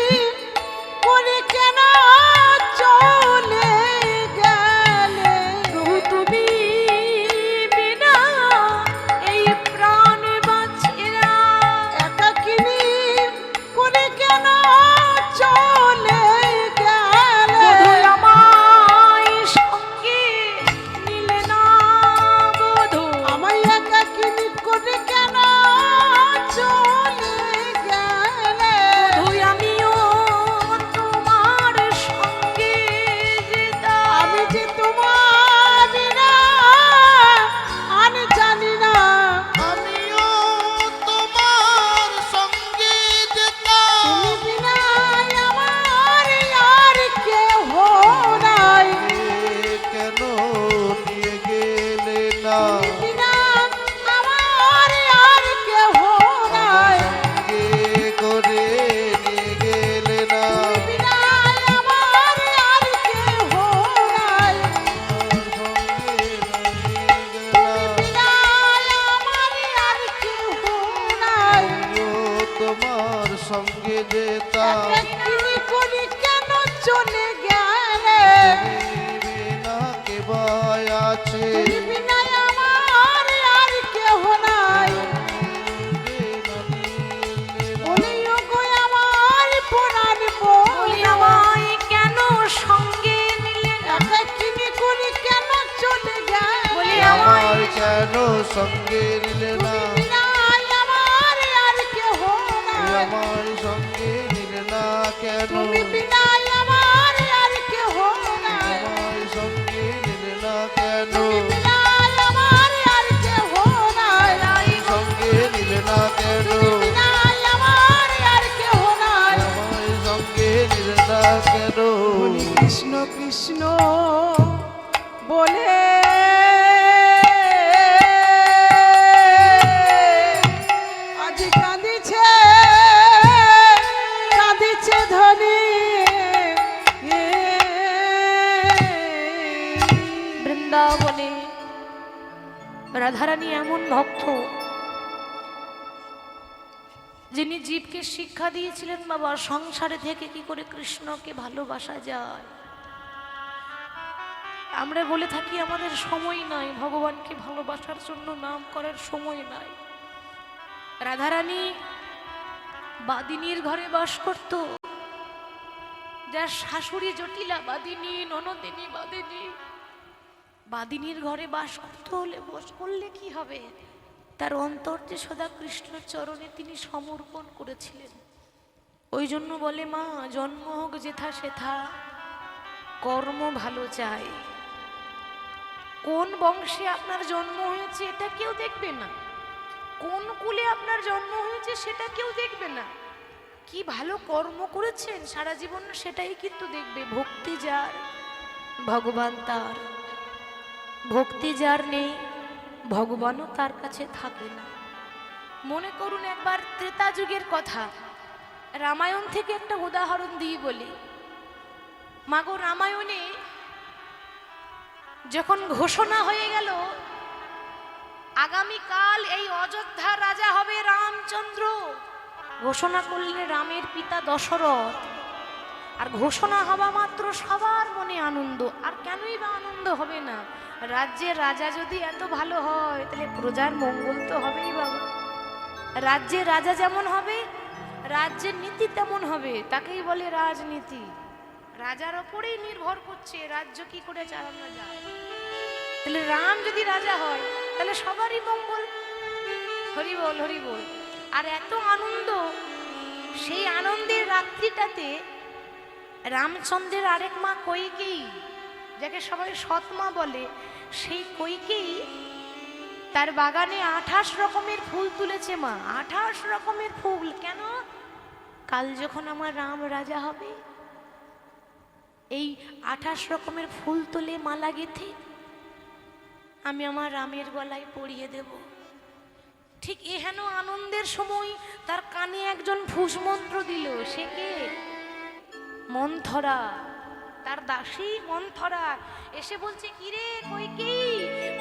S3: সঙ্গে যেতাম
S2: তিনি করি কেন চলে গেলে
S3: বিনা কে ভয় আছে
S2: তুমি বিনা আমার আর কেহ নাই বলি ওগো আমার প্রাণ
S1: বলি
S2: বলি
S1: আমায় কেন সঙ্গে নিলে না
S2: তিনি করি কেন চলে গেলে
S1: বলি আমায়
S3: আমার কেন সঙ্গে নিলে না
S2: বিনা আমার আর কেহ নাই
S3: আমার সঙ্গে নিলে না কেন
S2: তুমি বিনা আমার আর কেহ নাই
S3: আমার সঙ্গে নিলে না কেন
S2: তুমি বিনা আমার আর কেহ নাই
S3: সঙ্গে নিলে না কেন
S2: বিনা আমার আর কেহ নাই
S3: আমার সঙ্গে নিলে না কেন
S2: বলি কৃষ্ণ কৃষ্ণ বলে আজ কাঁদিছে কাঁদিছে ধনী
S1: বৃন্দাবনে রাধারানী এমন ভক্ত যিনি জীবকে শিক্ষা দিয়েছিলেন বাবা সংসারে থেকে কি করে কৃষ্ণকে ভালোবাসা যায়। আমরা বলে থাকি আমাদের সময় নাই ভগবানকে ভালোবাসার জন্য, নাম করার সময় নাই। রাধারানী বাদিনীর ঘরে বাস করত, যার শাশুড়ি জটিলা বাদিনী, ননদিনী বাদিনী। বাদিনীর ঘরে বাস করতে হলে বস করলে কি হবে, তার অন্তর যে সদা কৃষ্ণের চরণে তিনি সমর্পণ করেছিলেন। ওই জন্য বলে মা, জন্ম হোক যেথা সেথা কর্ম ভালো চাই। কোন বংশে আপনার জন্ম হয়েছে এটা কেউ দেখবে না, কোন কুলে আপনার জন্ম হয়েছে সেটা কেউ দেখবে না, কি ভালো কর্ম করেছেন সারা জীবন সেটাই কিন্তু দেখবে। ভক্তি যার ভগবান তার, ভক্তি যার নেই ভগবানও তার কাছে থাকে না। মনে করুন একবার ত্রেতা যুগের কথা, রামায়ণ থেকে একটা উদাহরণ দিয়ে বলি। মাগো, রামায়ণে যখন ঘোষণা হয়ে গেল আগামীকাল এই অযোধ্যার রাজা হবে রামচন্দ্র, ঘোষণা করলেন রামের পিতা দশরথ। আর ঘোষণা হওয়া মাত্র সবার মনে আনন্দ। আর কেনই বা আনন্দ হবে না, রাজ্যের রাজা যদি এত ভালো হয় তাহলে প্রজার মঙ্গল তো হবেই বাবা। রাজ্যের রাজা যেমন হবে রাজ্যের নীতি তেমন হবে, তাকেই বলে রাজনীতি। রাজার ওপরেই নির্ভর করছে রাজ্য কি করে চালানো যায়। তাহলে রাম যদি রাজা হয় তাহলে সবারই মঙ্গল। হরি বল হরি বল। আর এত আনন্দ, সেই আনন্দের রাত্রিটাতে রামচন্দ্রের আরেক মা কইকেয়ী, যাকে সবাই সৎমা বলে, সেই কইকেয়ী তার বাগানে 28 রকমের ফুল তুলেছে মা। 28 রকমের ফুল কেন? কাল যখন আমার রাম রাজা হবে এই 28 রকমের ফুল তুলে মালা গেঁথে আমি আমার রামের গলায় পরিয়ে দেব। ঠিক এহেন আনন্দের সময় তার কানে একজন ফুসমন্ত্র দিল। সে কে? মন্থরা, তার দাসী মন্থরা এসে বলছে, কিরে কইকেয়ী,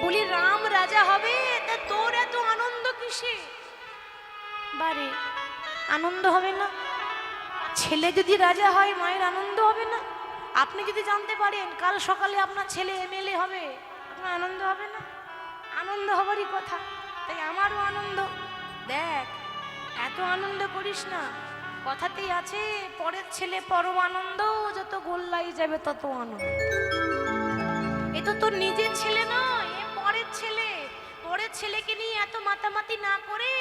S1: বলি রাম রাজা হবে, তা তোর এত আনন্দ কিসে? বারে, আনন্দ হবে না? ছেলে যদি রাজা হয় মায়ের আনন্দ হবে না? আপনি যদি জানতে পারেন কাল সকালে আপনার ছেলে এমএলএ হবে, আপনার আনন্দ হবে না? আনন্দ হবারই কথা। তাই আমারও আনন্দ। দেখ, এত আনন্দ করিস না, কথাতেই আছে পরের ছেলে পরম আনন্দ, যত গোল্লাই যাবে তত আনন্দ। এ তো তোর নিজের ছেলে নয়, এ পরের ছেলে। পরের ছেলেকে নিয়ে এত মাতামাতি না করে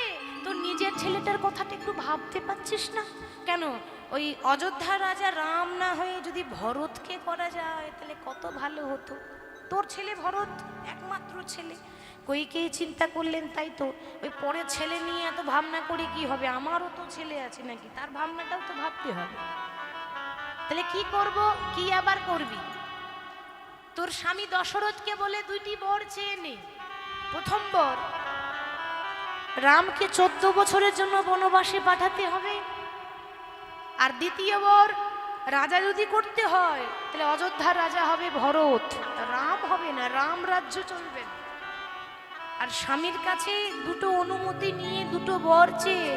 S1: তোর নিজের ছেলেটার কথাটা একটু ভাবতে পারছিস না কেন? ওই অযোধ্যা রাজা রাম না হয়ে যদি ভরতকে করা যায় তাহলে কত ভালো হতো। তোর ছেলে ভরত একমাত্র ছেলে। কইকেই চিন্তা করলেন, তাই তো ওই পরের ছেলে নিয়ে এত ভাবনা করে কি হবে, আমারও তো ছেলে আছে নাকি, তার ভাবনাটাও তো ভাবতে হবে। তাহলে কি করব? কি আবার করবি? তোর স্বামী দশরথকে বলে 2টি বর চেয়ে নে। প্রথম বর, রামকে 14 বছরের জন্য বনবাসে পাঠাতে হবে। আর দ্বিতীয় বর, রাজা যদি করতে হয় তাহলে অযোধ্যার রাজা হবে ভরত, রাম হবে না, রাম রাজ্য চলবে না। আর স্বামীর কাছে 2টো অনুমতি নিয়ে 2টো বর চেয়ে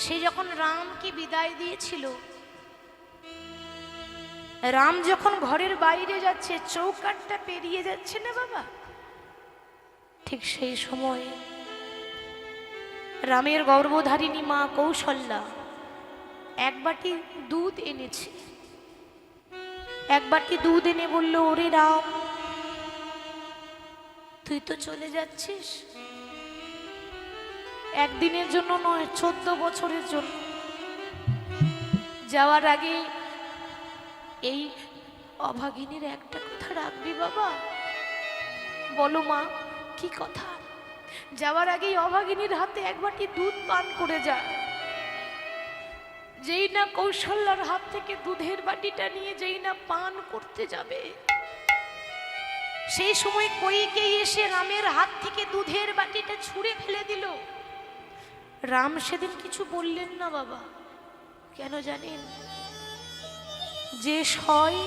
S1: সে যখন রামকে বিদায় দিয়েছিল, রাম যখন ঘরের বাইরে যাচ্ছে, চৌকাঠটা পেরিয়ে যাচ্ছে না বাবা, ঠিক সেই সময় রামের গর্ভধারিণী মা কৌশল্যা এক বাটি দুধ এনেছে। এক বাটি দুধ এনে বলল, ওরে রাম, তুই তো চলে যাচ্ছিস, একদিনের জন্য নয়, 14 বছরের জন্য। যাওয়ার আগে এই অভাগিনীর একটা কথা রাখবি বাবা। বলো মা, কি কথা? যাওয়ার আগেই অভাগিনীর হাতে এক বাটি দুধ পান করে যা। যেই না কৌশল্যার হাত থেকে দুধের বাটিটা নিয়ে যেই না পান করতে যাবে, সেই সময় কইকেয়ী এসে রামের হাত থেকে দুধের বাটিটা ছুঁড়ে ফেলে দিল। রাম সেদিন কিছু বললেন না বাবা। কেন জানেন? যে সয়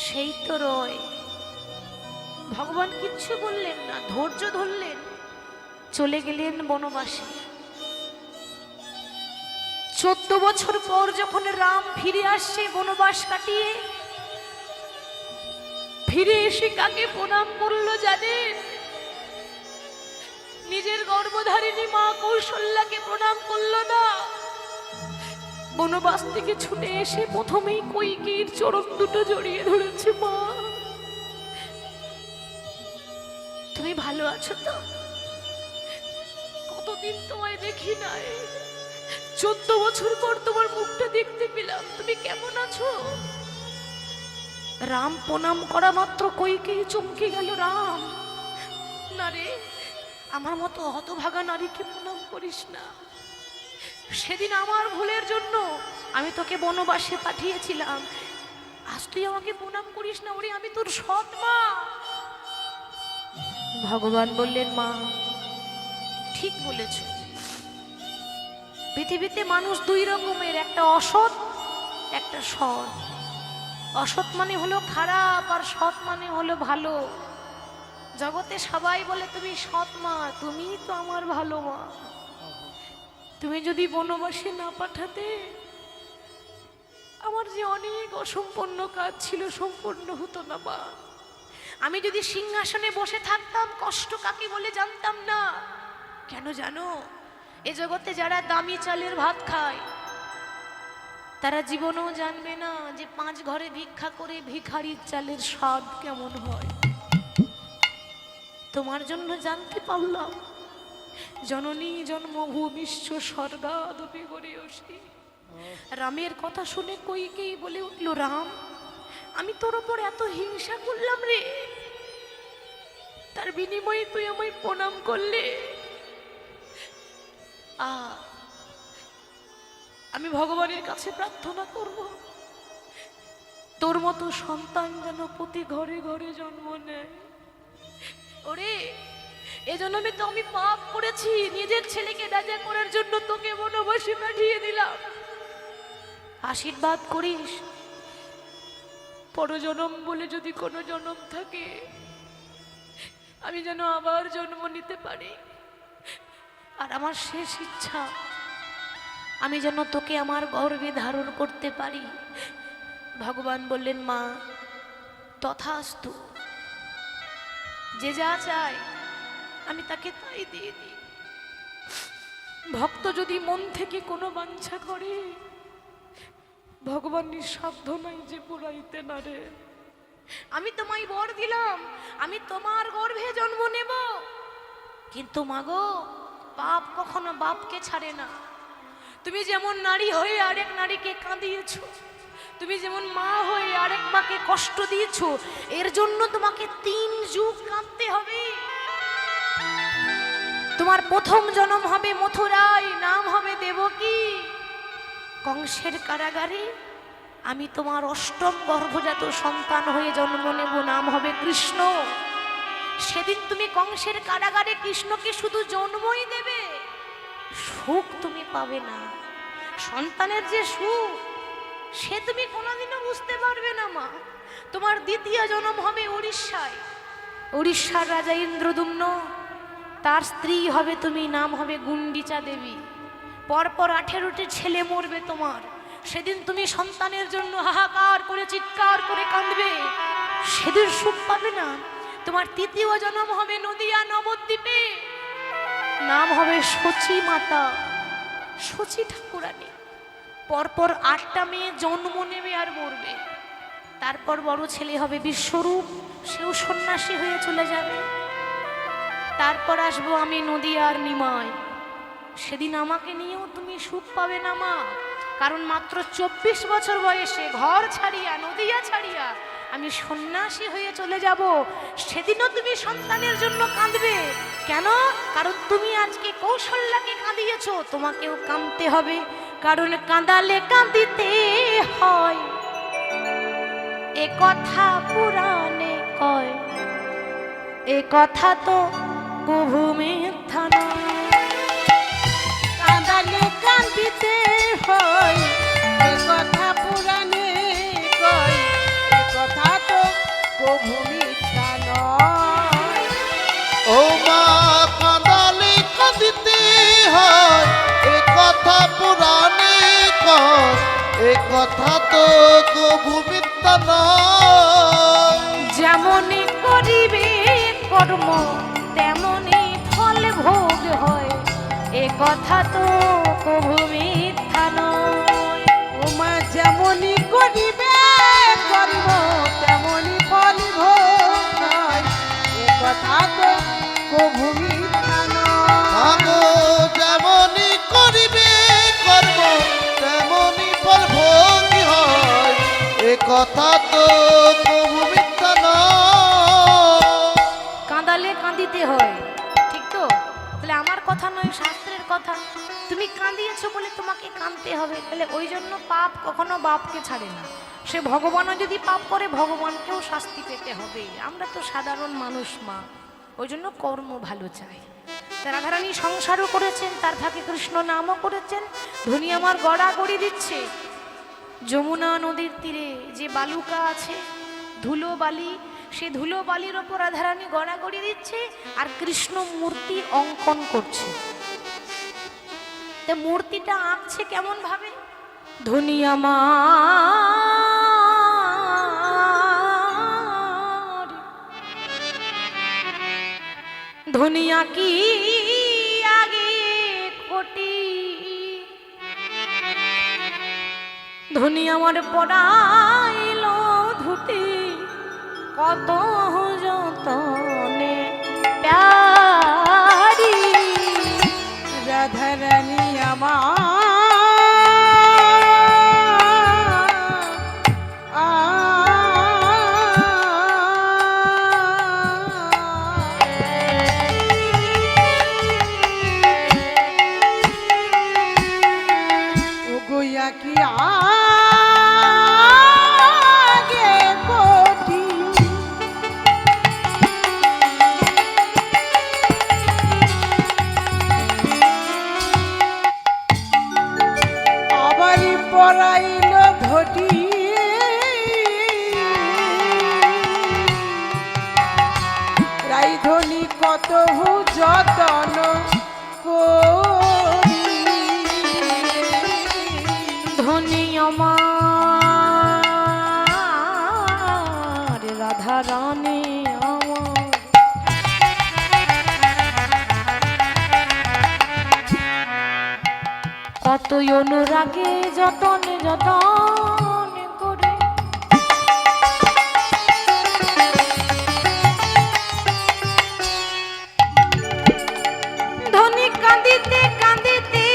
S1: সেই তো রয়। ভগবান কিচ্ছু বললেন না, ধৈর্য ধরলেন, চলে গেলেন বনবাসে। 14 বছর পর যখন রাম ফিরে আসছে বনবাস কাটিয়ে, ফিরে এসে কাকে প্রণাম করলো জানেন? নিজের গর্ভধারিণী মা কৌশল্যাকে প্রণাম করলো না। বনবাস থেকে ছুটে এসে প্রথমেই কইকেয়ীর চরণ দুটো জড়িয়ে ধরেছে। মা, তুমি ভালো আছো তো? কতদিন তোমায় দেখি নাই, 14 বছর পর তোমার মুখটা দেখতে পেলাম, তুমি কেমন আছো? রাম প্রণাম করা মাত্র কইকেয়ী চমকে গেল। রাম, না রে, আমার মতো হতভাগা নারীকে প্রণাম করিস না। সেদিন আমার ভুলের জন্য আমি তোকে বনবাসে পাঠিয়েছিলাম, আজ তুই আমাকে প্রণাম করিস না? ওরে, আমি তোর সৎ মা। ভগবান বললেন, মা ঠিক বলেছ। পৃথিবীতে মানুষ দুই রকমের, একটা অসৎ, একটা সৎ। অসৎ মানে হলো খারাপ, আর সৎ মানে হলো ভালো। জগতে সবাই বলে তুমি সৎ মা, তুমি তো আমার ভালো মা। তুমি যদি বনবাসে না পাঠাতে, আমার যে অনেক অসম্পূর্ণ কাজ ছিল সম্পূর্ণ হতো না মা। আমি যদি সিংহাসনে বসে থাকতাম, কষ্ট কাকে বলে জানতাম না। কেন জানো? এ জগতে যারা দামি চালের ভাত খায়, তারা জীবনেও জানবে না যে 5 ঘরে ভিক্ষা করে ভিখারির চালের স্বাদ কেমন হয়। তোমার জন্য জানতে পারলাম, জননী জন্মভূমিশ্চ স্বর্গাদপি গরীয়সী। রামের কথা শুনে কইকেয়ী বলে উঠল, রাম, আমি তোর ওপর এত হিংসা করলাম রে, তার বিনিময়ে তুই আমায় প্রণাম করলে। আমি ভগবানের কাছে প্রার্থনা করব, তোর মতো সন্তান যেন প্রতি ঘরে ঘরে জন্ম নেয়। ওরে, এজন্য আমি পাপ করেছি, নিজের ছেলেকে রাজা করার জন্য তোকে বনবাসে পাঠিয়ে দিলাম। আশীর্বাদ করিস, পরজনম বলে যদি কোনো জনম থাকে, আমি যেন আবার জন্ম নিতে পারি। আর আমার শেষ ইচ্ছা, আমি যেন তোকে আমার গর্ভে ধারণ করতে পারি। ভগবান বললেন, মা তথাস্তু, যে যা চায় আমি তাকে তাই দিয়ে দিই। ভক্ত যদি মন থেকে কোনো বাঞ্ছা করে, ভগবান নিঃসাধ্য নাই যে পুরাইতে না রে। আমি তোমায় বর দিলাম, আমি তোমার গর্ভে জন্ম নেব, কিন্তু মাগো, পাপ কখনো বাপকে ছাড়ে না। তুমি যেমন নারী হয়ে আরেক নারীকে কাঁদিয়েছো, তুমি যেমন মা হয়ে আরেক মাকে কষ্ট দিয়েছো, এর জন্য তোমাকে 3 যুগ কাঁদতে হবে। তোমার প্রথম জন্ম হবে মথুরায়, নাম হবে দেবকী। কংসের কারাগারে আমি তোমার 8ম গর্ভজাত সন্তান হয়ে জন্ম নেব, নাম হবে কৃষ্ণ। সেদিন তুমি কংসের কারাগারে কৃষ্ণকে শুধু জন্মই দেবে, সুখ তুমি পাবে না। সন্তানের যে সুখ, সে তুমি কোনোদিনও বুঝতে পারবে না মা। তোমার দ্বিতীয় জন্ম হবে উড়িষ্যায়, উড়িষ্যার রাজা ইন্দ্রদ্যুম্ন, তার স্ত্রী হবে তুমি, নাম হবে গুন্ডিচা দেবী। পরপর 18টি ছেলে মরবে তোমার, সেদিন তুমি সন্তানের জন্য হাহাকার করে চিৎকার করে কাঁদবে, সেদিন সুখ পাবে না। তোমার তৃতীয় জন্ম হবে নদিয়া নবদ্বীপে, নাম হবে সচী মাতা, সচী ঠাকুরানী। পরপর 8টা মেয়ে জন্ম নেবে আর মরবে। তারপর বড় ছেলে হবে বিশ্বরূপ, সেও সন্ন্যাসী হয়ে চলে যাবে। তারপর আসবো আমি নদিয়ার নিমাই, সেদিন আমাকে নিয়েও তুমি সুখ পাবে না মা, কারণ মাত্র 24 বছর বয়সে ঘর ছাড়িয়া নদিয়া ছাড়িয়া আমি সন্ন্যাসী হয়ে চলে যাব। সেদিনও তুমি সন্তানের জন্য কাঁদবে। কেন? কারণ তুমি আজকে কৌশল্যাকে কাঁদিয়েছো, তোমাকেও কাঁদতে হবে, কারণ কাঁদালে কাঁদিতে হয়, এ কথা পুরাণে কয়, এ কথা তো কভু মিথ্যা নয়।
S2: কাঁদালে কান্দিতে হয়, এ কথা পুরাণে কয়, এ কথা তো কভু মিথ্যা নয়।
S3: ও মা কাঁদালে কাঁদিতে হয়, এ কথা পুরাণে কয়, এ কথা তো কভু মিথ্যা নয়।
S1: যেমনই করিবে কর্ম তেমনি ফল ভোগ হয়, এ কথা তো কভু মিথ্যা নয়।
S2: ওমা যেমনই করিবে কর্ম তেমনই ফল ভোগ হয়, এ কথা তো কভু মিথ্যা নয়।
S3: আগো যেমনই করিবে কর্ম তেমনই ফল ভোগী হয়, এ কথা তো কভু মিথ্যা নয়।
S1: কাঁদালে কাঁদিতে হয়, ঠিক তো? তাহলে আমার কথা নয়, শাস্ত্রের কথা। তুমি কাঁদিয়েছো বলে তোমাকে কাঁদতে হবে, তাহলে ওই জন্য পাপ কখনো বাপকে ছাড়ে না। সে ভগবানও যদি পাপ করে ভগবানকেও শাস্তি পেতে হবে। আমরা তো সাধারণ মানুষ মা, ওই জন্য কর্ম ভালো চাই। রাধারানী সংসারও করেছেন, তার ফাঁকে কৃষ্ণ নামও করেছেন। ধনী আমার গড়াগড়ি দিচ্ছে যমুনা নদীর তীরে যে বালুকা আছে, ধুলো বালি, সে ধুলো বালির ওপর রাধারানী গড়াগড়ি দিচ্ছে আর কৃষ্ণ মূর্তি অঙ্কন করছে। তা মূর্তিটা আঁকছে কেমন ভাবে? ধনী আমার ধনিয়া কি আগে কোটি, ধনী আমার পড়াইল ধুতি, কত যতনে প্যারি।
S2: রাধারানী আমার ও গোয়া কি আগে কোটি, আবারই পরাইল ধটি, রাইধনি কত যতন করি।
S1: ধনী আমার রাধারানী আমার, কতই অনুরাগে যতন যতন করে, ধনী কাঁদিতে কাঁদিতে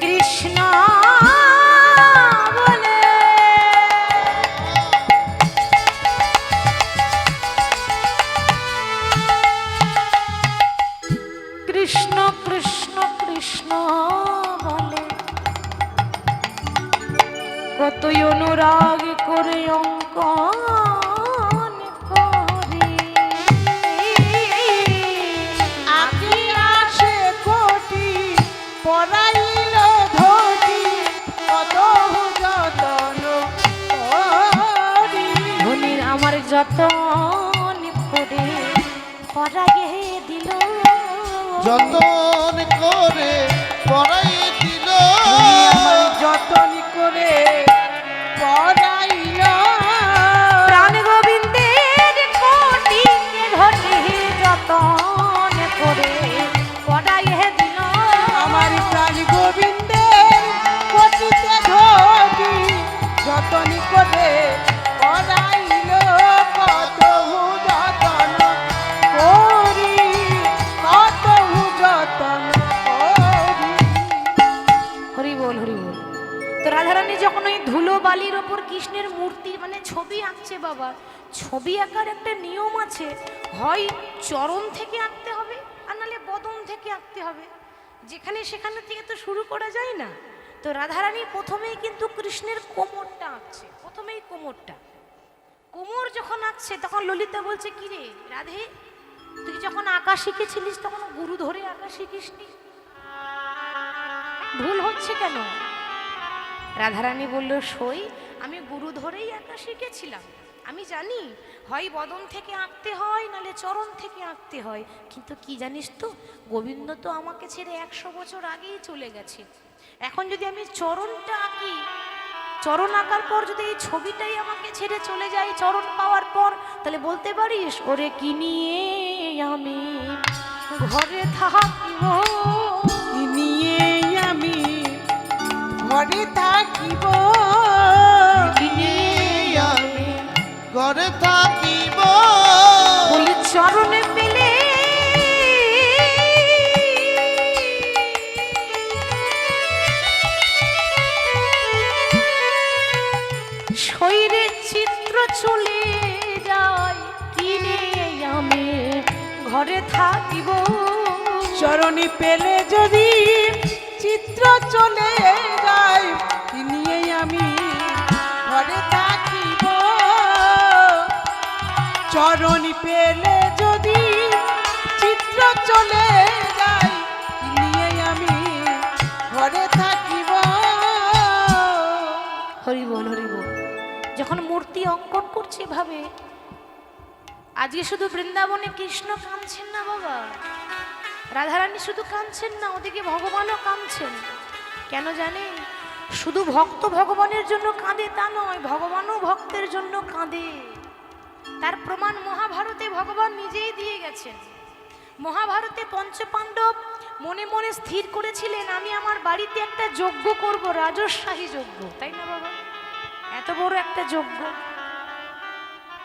S1: কৃষ্ণ বলে, কৃষ্ণ কৃষ্ণ কৃষ্ণ বলে, কতই অনুরাগ করে অঙ্কন করে।
S2: আকি আসে কোটি পরাইল ধটি, কত যতন করি।
S1: ধনীর আমার যতন করে পরাগে দিল
S3: যতন করে পড়াই দিল
S2: তুমি আমায় যতন করে পড়াইল
S1: প্রাণ গোবিন্দের কোটিকে ঘটে যতন করে পড়াইয়ে দিল।
S2: আমার প্রাণ গোবিন্দের পতিতে ঘটি যতন করে পড়াইল কত যতন করি কত যতন করি।
S1: হরি বল হরি বল। তো রাধারানী যখন ওই ধুলো বালির ওপর কৃষ্ণের মূর্তি মানে ছবি আঁকছে বাবা, ছবি আঁকার একটা নিয়ম আছে, হয় চরণ থেকে আঁকতে হবে আর নাহলে বদন থেকে আঁকতে হবে, যেখানে সেখানে থেকে তো শুরু করা যায় না। তো রাধারানী প্রথমেই কিন্তু কৃষ্ণের কোমরটা আঁকছে, প্রথমেই কোমরটা। কোমর যখন আঁকছে তখন ললিতা বলছে কি রে রাধে, তুই যখন আঁকা শিখেছিলিস তখন গুরু ধরে আঁকা শিখিসনি, ভুল হচ্ছে কেন? রাধারানী বলল সই, আমি গুরু ধরেই আঁকা শিখেছিলাম, আমি জানি হয় বদন থেকে আঁকতে হয় নালে চরণ থেকে আঁকতে হয়, কিন্তু কি জানিস তো গোবিন্দ তো আমাকে ছেড়ে 100 বছর আগেই চলে গেছে, এখন যদি আমি চরণটা আঁকি, চরণ আঁকার পর যদি এই ছবিটাই আমাকে ছেড়ে চলে যায় চরণ পাওয়ার পর, তাহলে বলতে পারিস ওরে কি নিয়ে আমি ঘরে থাকিব,
S2: কি নিয়ে আমি ঘরে থাকিব,
S1: কি নিয়ে
S3: আমি ঘরে থাকিব
S1: বলি চরণে পেলে শরীরের চিত্র চলে যায়, কিনে আমি ঘরে থাকিব,
S2: চরণে পেলে যদি চিত্র চলে যায় কি নিয়ে আমি ঘরে থাকিব, চরণে পেলে যদি চিত্র চলে যায় কি নিয়ে আমি ঘরে থাকিব।
S1: হরি বল হরি বল। যখন মূর্তি অঙ্কন করছে ভাবে আজকে শুধু বৃন্দাবনে কৃষ্ণ কাঁদছেন না বাবা, রাধারানী শুধু কাঁদছেন না, ওদিকে ভগবানও কাঁদছেন। কেন জানেন? শুধু ভক্ত ভগবানের জন্য কাঁদে তা নয়, ভগবানও ভক্তের জন্য কাঁদে। তার প্রমাণ মহাভারতে ভগবান নিজেই দিয়ে গেছেন। মহাভারতে পঞ্চপাণ্ডব মনে মনে স্থির করেছিলেন আমি আমার বাড়িতে একটা যজ্ঞ করব, রাজস্বাহী যজ্ঞ, তাই না বাবা? এত বড় একটা যজ্ঞ।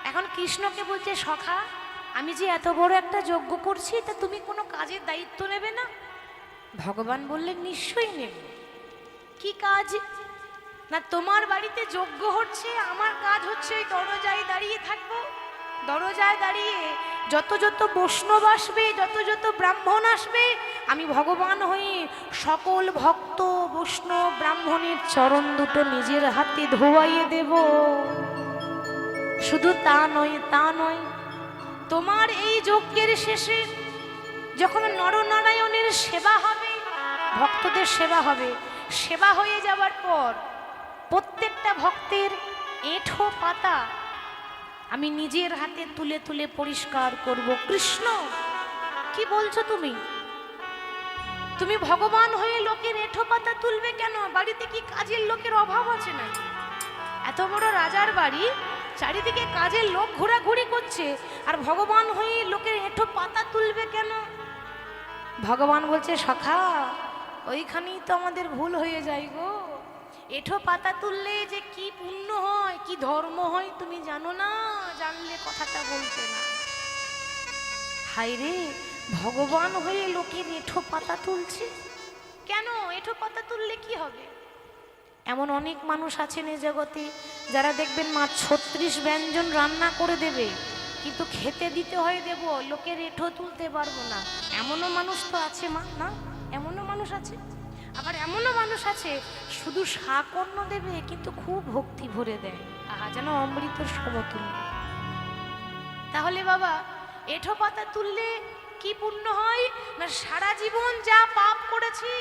S1: এখন কৃষ্ণকে বলছে সখা আমি যে এত বড় একটা যজ্ঞ করছি তা তুমি কোনো কাজের দায়িত্ব নেবে না? ভগবান বললেন নিশ্চয়ই নেব। কি কাজ? না তোমার বাড়িতে যজ্ঞ হচ্ছে, আমার কাজ হচ্ছে ওই দরজায় দাঁড়িয়ে থাকবো, দরজায় দাঁড়িয়ে যত যত বৈষ্ণব আসবে, যত যত ব্রাহ্মণ আসবে, আমি ভগবান হয়ে সকল ভক্ত বৈষ্ণব ব্রাহ্মণের চরণ দুটো নিজের হাতে ধোয়াইয়ে দেব। শুধু তা নয়, তা নয়, তোমার এই যজ্ঞের শেষে যখন নরনারায়ণের সেবা হবে, ভক্তদের সেবা হবে, সেবা হয়ে যাওয়ার পর প্রত্যেকটা ভক্তের এঁঠো পাতা আমি নিজের হাতে তুলে তুলে পরিষ্কার করব। কৃষ্ণ কি বলছো তুমি? তুমি ভগবান হয়ে লোকের এঁঠো পাতা তুলবে কেন? বাড়িতে কি কাজের লোকের অভাব আছে নাকি? এত বড় রাজার বাড়ি, চারিদিকে কাজের লোক ঘোরাঘুরি করছে, আর ভগবান হয়ে লোকের এঁঠো পাতা তুলবে কেন? ভগবান বলছে সখা ওইখানেই তো আমাদের ভুল হয়ে যায় গো। এঁঠো পাতা তুললে যে কি পুণ্য হয়, কি ধর্ম হয় তুমি জানো না, জানলে কথাটা বলতে না। হায় রে, ভগবান হয়ে লোকের এঁঠো পাতা তুলছে কেন? এঁঠো পাতা তুললে কি হবে? এমন অনেক মানুষ আছেন এই জগতে যারা দেখবেন মা 36 ব্যঞ্জন রান্না করে দেবে, কিন্তু খেতে দিতে হয় দেব, লোকের এঁঠো তুলতে পারবো না। এমনও মানুষ তো আছে মা, না? এমনও মানুষ আছে। আবার এমনও মানুষ আছে শুধু শাক অন্ন দেবে কিন্তু খুব ভক্তি ভরে দেয়, আহা যেন অমৃতের সমতুল্য। তাহলে বাবা এঁঠো পাতা তুললে কি পুণ্য হয়? না সারা জীবন যা পাপ করেছি,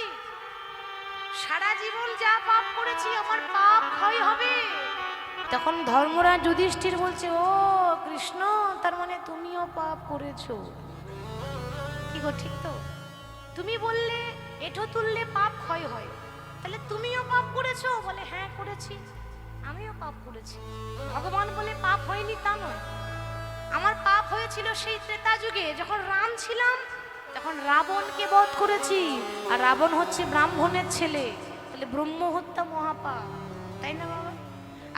S1: সারা জীবন যা পাপ করেছি আমার পাপ ক্ষয় হবে। তখন ধর্মরাজ যুধিষ্ঠির বলছে ও কৃষ্ণ, তার মানে তুমিও পাপ করেছো। কি গো ঠিক তো? তুমি বললে এঁঠো তুললে পাপ ক্ষয় হয়, তাহলে তুমিও পাপ করেছো? বলে হ্যাঁ করেছি, আমিও পাপ করেছি। ভগবান বলে পাপ হয়নি তা নয়, আমার পাপ হয়েছিল সেই ত্রেতা যুগে যখন রাম ছিলাম, তখন রাবণকে বধ করেছি, আর রাবণ হচ্ছে ব্রাহ্মণের ছেলে, তাহলে ব্রহ্ম হত্যা মহাপাপ, তাই না বাবা?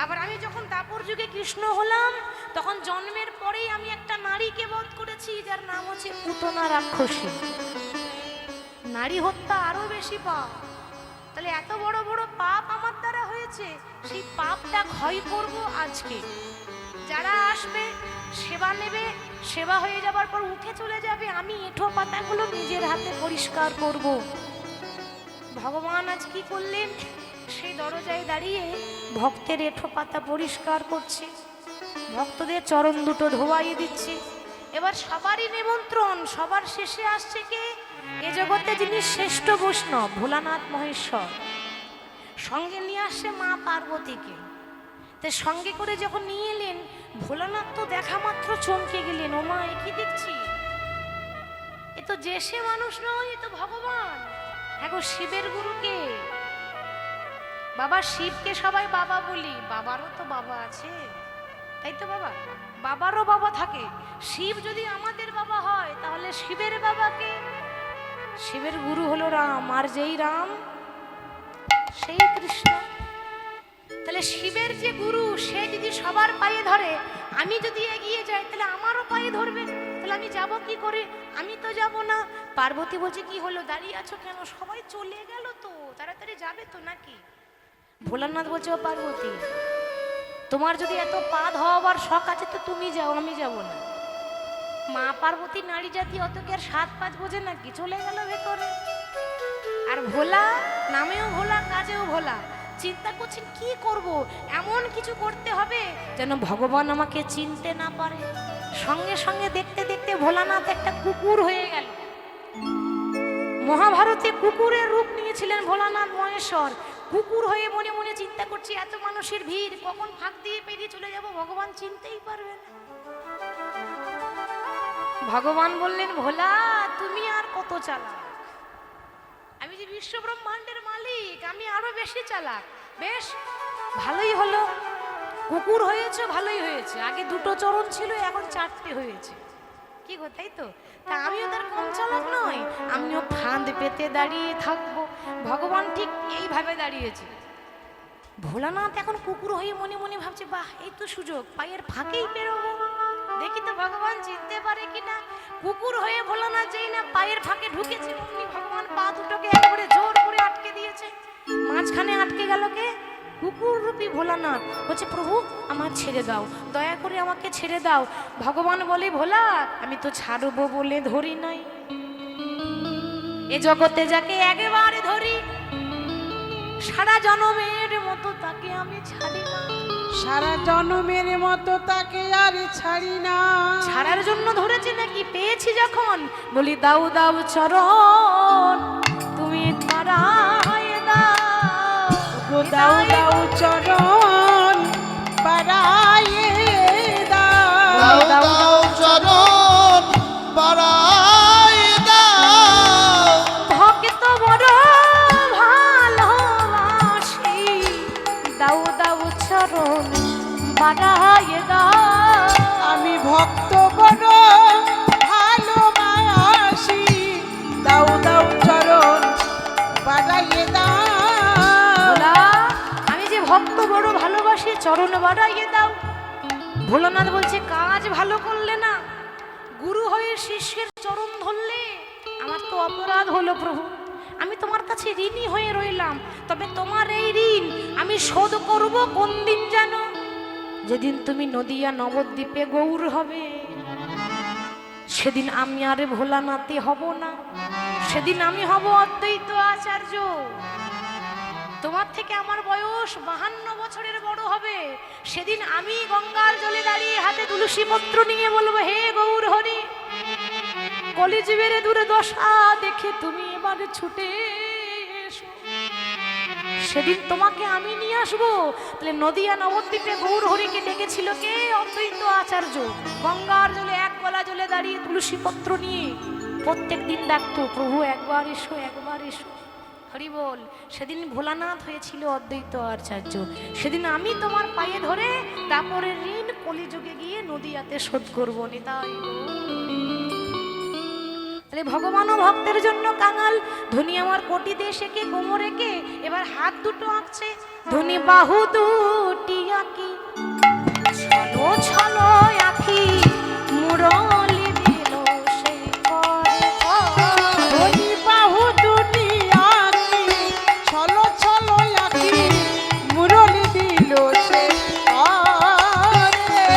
S1: আবার আমি যখন দাপর যুগে কৃষ্ণ হলাম, তখন জন্মের পরেই আমি একটা নারীকে বধ করেছি, যার নাম হচ্ছে পুতনা রাক্ষসী। নারী হত্যা আরো বেশি পাপ। তাহলে এত বড় বড় পাপ আমার দ্বারা হয়েছে, সেই পাপটা ক্ষয় করব আজকে। যারা আসবে সেবা নেবে, সেবা হয়ে যাবার পর উঠে চলে যাবে, আমি এঁঠো পাতাগুলো নিজের হাতে পরিষ্কার করব। ভগবান আজ কি করলেন? সেই দরজায় দাঁড়িয়ে ভক্তের এঁঠো পাতা পরিষ্কার করছে, ভক্তদের চরণ দুটো ধোয়াইয়ে দিচ্ছে। এবার সবারই নিমন্ত্রণ, সবার শেষে আসছে কে? এ জগতে যিনি শ্রেষ্ঠ বৈষ্ণব, ভোলানাথ মহেশ্বর। সঙ্গে নিয়ে আসছে মা পার্বতীকে। তো সঙ্গে করে যখন নিয়ে এলেন, ভোলানাথ তো দেখা মাত্র চমকে গেলেন, ও মা, এ কি দেখছি? এ তো যে সে মানুষ নয়, এ তো ভগবান। হ্যাঁ গো, শিবের গুরুকে। বাবা শিবকে সবাই বাবা বলি, বাবারও তো বাবা আছে, তাই তো বাবা? বাবারও বাবা থাকে। শিব যদি আমাদের বাবা হয়, তাহলে শিবের বাবাকে? শিবের গুরু হলো রাম, আর যেই রাম সেই কৃষ্ণ। তাহলে শিবের যে গুরু, সে যদি সবার পায়ে ধরে, আমি যদি এগিয়ে যাই, তাহলে আমারও পায়ে ধরবে। তাহলে আমি যাব কি করে? আমি তো যাব না। পার্বতী বলছে, কি হলো, দাঁড়িয়ে আছো কেন? সবাই চলে গেল তো, তাড়াতাড়ি যাবে তো নাকি? ভোলানাথ বলছে, ও পার্বতী, তোমার যদি এত পা ধোয়াবার শখ আছে তো তুমি যাও, আমি যাব না। মা পার্বতী নারী জাতি, অত কি আর 7-5 বোঝে নাকি? চলে গেল ভেতরে। আর ভোলা, নামেও ভোলা, কাজেও ভোলা। চিন্তা করছেন কি করব, এমন কিছু করতে হবে যেন ভগবান আমাকে চিনতে না পারে। সঙ্গে সঙ্গে দেখতে দেখতে ভোলানাথ একটা কুকুর হয়ে গেল। মহাভারতে কুকুরের রূপ নিয়েছিলেন ভোলানাথ মহেশ্বর। কুকুর হয়ে মনে মনে চিন্তা করছি, এত মানুষের ভিড়, কখন ফাঁক দিয়ে পেরিয়ে চলে যাব, ভগবান চিনতেই পারবে না। ভগবান বললেন, ভোলা, তুমি আর কত চালাক? আমি যে বিশ্ব ব্রহ্মাণ্ডের মালিক, আমি আরো বেশি চালাক। বেশ, ভালোই হলো, কুকুর হয়েছে, ভালোই হয়েছে। আগে 2টো চরণ ছিল, এখন 4টে হয়েছে। কি গো, তাই তো? তা আমিও তার কম চালাক নয়, আমিও ফাঁদ পেতে দাঁড়িয়ে থাকবো। ভগবান ঠিক এইভাবে দাঁড়িয়েছে। ভোলানাথ এখন কুকুর হয়ে মনে মনে ভাবছে, বাহ, এই তো সুযোগ, পায়ের ফাঁকেই বেরোবো, দেখি তো ভগবান চিনতে পারে কিনা। কুকুর হয়ে ভোলানাথ যেই না পায়ের ফাঁকে ঢুকেছে, অমনি ভগবান পা দুটোকে একবারে জোর করে আটকে দিয়েছে। মাঝখানে আটকে গেল কে? কুকুর রূপী ভোলানাথ। বলছে, প্রভু আমার ছেড়ে দাও, দয়া করে আমাকে ছেড়ে দাও। ভগবান বলে, ভোলা, আমি তো ছাড়বো বলে ধরি নাই, এ জগতে যাকে একবারে ধরি, সারা জনমের মতো তাকে আমি ছাড়ি না।
S2: সারা জনমের মতো তাকে আর ছাড়ি না।
S1: ছাড়ার জন্য ধরেছে নাকি? পেয়েছি যখন, বলি দাও দাও চরণ, তুমি বাড়ায় দাও,
S2: দাও দাও চরণ বাড়ায়ে দাও,
S3: দাও দাও চরণ বাড়ায় দাও।
S1: ভক্ত বড় ভালোবাসি, দাও দাও চরণ বাড়ায় দাও।
S2: আমি ভক্ত বড় ভালোবাসি, দাও দাও চরণ বাড়ায়ে দাও।
S1: আমি যে ভক্ত বড় ভালোবাসি, চরণ বাড়াইয়ে দাও। ভোলানাথ বলছে, কাজ ভালো করলে না, গুরু হয়ে শিষ্যের চরণ ধরলে, আমার তো অপরাধ হলো প্রভু। আমি তোমার কাছে ঋণী হয়ে রইলাম, তবে তোমার এই ঋণ আমি শোধ করব কোন দিন জানো? যেদিন তুমি নদিয়া নবদ্বীপে গৌর হবে, সেদিন আমি আর ভোলানাথে হব না, সেদিন আমি হব অদ্বৈত আচার্য। তোমার থেকে আমার বয়স 52 বছরের বড় হবে। সেদিন আমি গঙ্গার জলে দাঁড়িয়ে হাতে তুলসী পত্র নিয়ে বলবো, হে গৌর হরি, কলিযুগের দুর্দশা দেখে তুমি এবারে ছুটে এসো। সেদিন তোমাকে আমি নিয়ে আসবো। তাহলে নদিয়া নবদ্বীপে গৌর হরিকে ডেকেছিল কে? অদ্বৈত আচার্য। গঙ্গার জলে এক গলা জলে দাঁড়িয়ে তুলসী পত্র নিয়ে প্রত্যেক দিন ডাকতো, প্রভু একবার এসো, একবার এসো। হরি বল। সেদিন ভোলানাথ হয়েছিল অদ্বৈত আচার্য। সেদিন আমি তোমার পায়ে ধরে তারপরে ঋণ কলিযুগে গিয়ে নদিয়াতে শোধ করবো। নিতাই তাহলে ভগবানও ভক্তের জন্য কাঙাল। ধনী আমার কোটি দেশে কে কোমরে কে, এবার হাত দুটো আঁকছে, ধনী বাহু দুটি আঁকি, ছলো ছলো আঁকি মুরলি দিল সেই করে
S2: ধনী বাহু দুটি আঁকি, ছলো ছলো আঁকি, মুরলি দিল সে করে।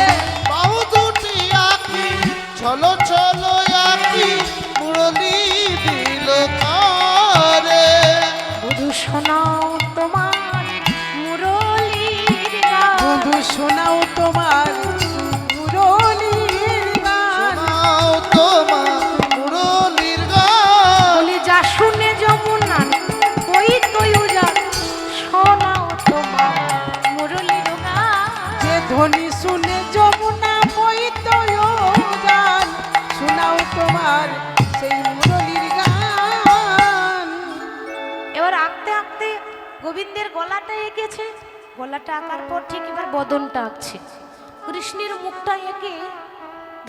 S3: বাহু দুটি আঁকি, ছলো ছলো আঁকি, মুরলি দিল করে।
S1: বধু শোনাও তোমার মুরলির গান,
S2: বধূ শোনাও তোমার মুরলির গান।
S3: শোনাও তোমার মুরলির গান।
S1: বলি যা শুনে যমুনা ওই তৈউ যা, শোনাও তোমার মুরলির গান।
S2: যে ধ্বনি শুনে যমুনা বইত গান, শোনাও তোমার সেই মুরলির গান।
S1: এবার আঁকতে আঁকতে গোবিন্দের গলাটা এঁকেছে, গলাটা আঁকার পর ঠিক এবার বদনটা আঁকছে, কৃষ্ণের মুখটা এঁকে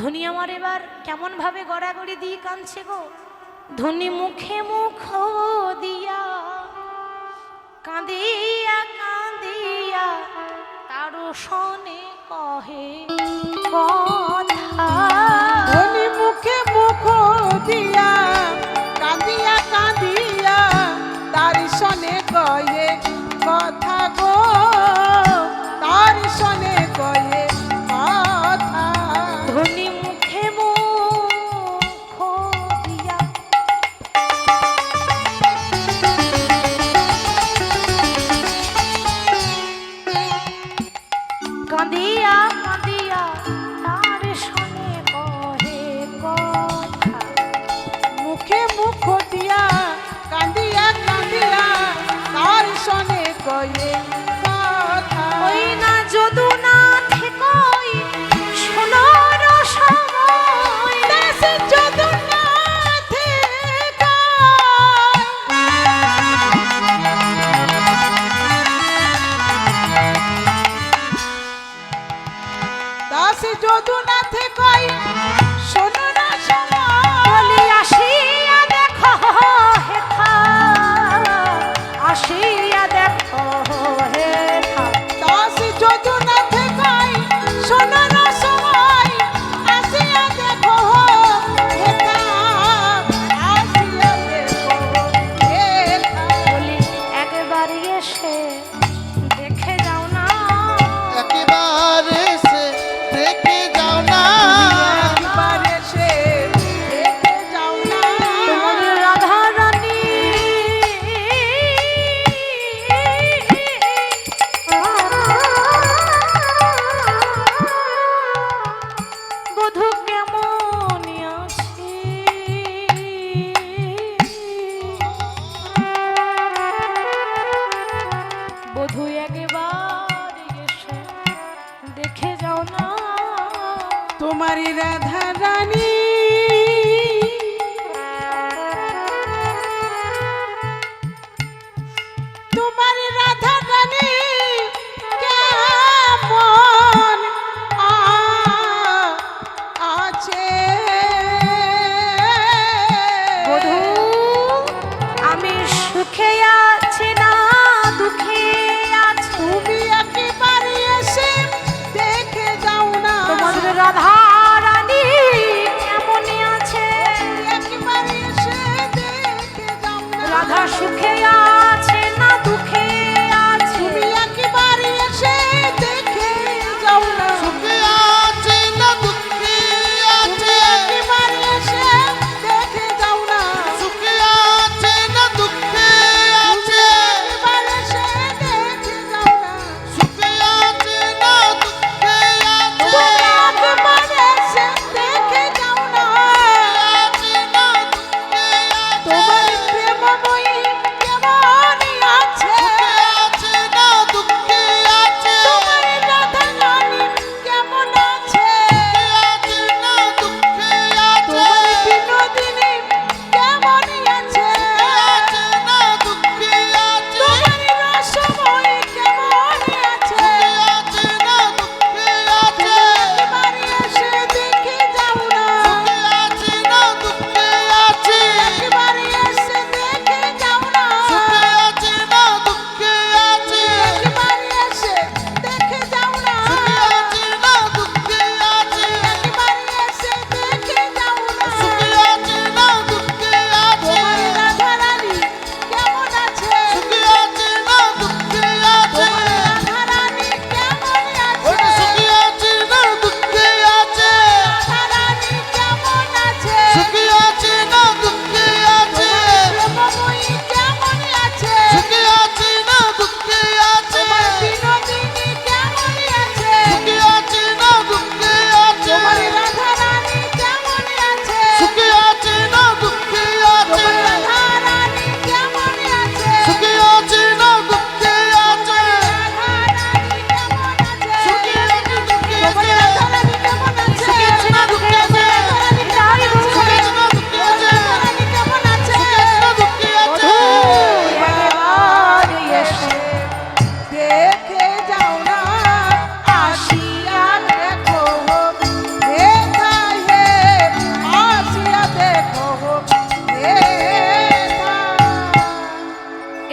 S1: ধনী আমার এবার কেমন ভাবে গড়াগড়ি দিয়ে কাঁদছে গো। ধনী মুখে মুখ দিয়া কাঁদিয়া কাঁদিয়া তারও শোনে কহে কথা।
S2: ধ্বনি মুখে মুখ দিয়া কাঁদিয়া কাঁদিয়া তার সনে কয়ে কথা গো, তার সনে কয়ে কথা।
S1: ধনী মুখে মুখ দিয়া কাঁদিয়া কাঁদিয়া তার শোনে কহে কথা।
S2: মুখে মুখ দিয়া কাঁদিয়া কাঁদিয়া তার সনে কয়ে কথা।
S1: ওই না যদু না থেকই সোনার সময়,
S2: দেশে জগন্নাথে দাসে যদুনাথে কই শোনো না সময়।
S1: বলি আসিয়া দেখো হেথা, আসিয়া দেখো হেথা।
S2: দাসে যদুনাথে কই শোনো না সময়, আসিয়া দেখো হেথা, আসিয়া দেখো হেথা।
S1: বলি একবার এসে দেখে যাও না,
S3: একেবারে সে দেখে যাও না।
S2: একবার এসে দেখে যাও না।
S1: তোমাদের রাধা রানী বধূ কেমন আছে, বধূ একবার এসে দেখে যাও না।
S2: তোমারি রাধা রানী তোমারি রাধা রানী কেমন আছে।
S1: বধূ আমি সুখে আছি না দুঃখে আছি,
S2: তুমি একেবারে এসে দেখে যাও না।
S1: তোমাদের রাধা রানী কেমন আছে,
S2: একেবারে এসে দেখে যাও না।
S1: রাধা সুখে আছে না দুঃখে আছে,
S2: তুমি একেবারে এসে দেখে যাও না।
S3: সুখে আছে না দুঃখে আছে,
S2: একেবারে এসে দেখে যাও না।
S3: সুখে আছে না দুঃখে আছে,
S2: একেবারে এসে দেখে যাও না।
S3: সুখে আছে না দুঃখে আছে,
S2: তুমি একেবারে এসে দেখে যাও না।
S3: আছে না দুঃখে আছে।
S2: তোমার প্রেমময়ী কেমন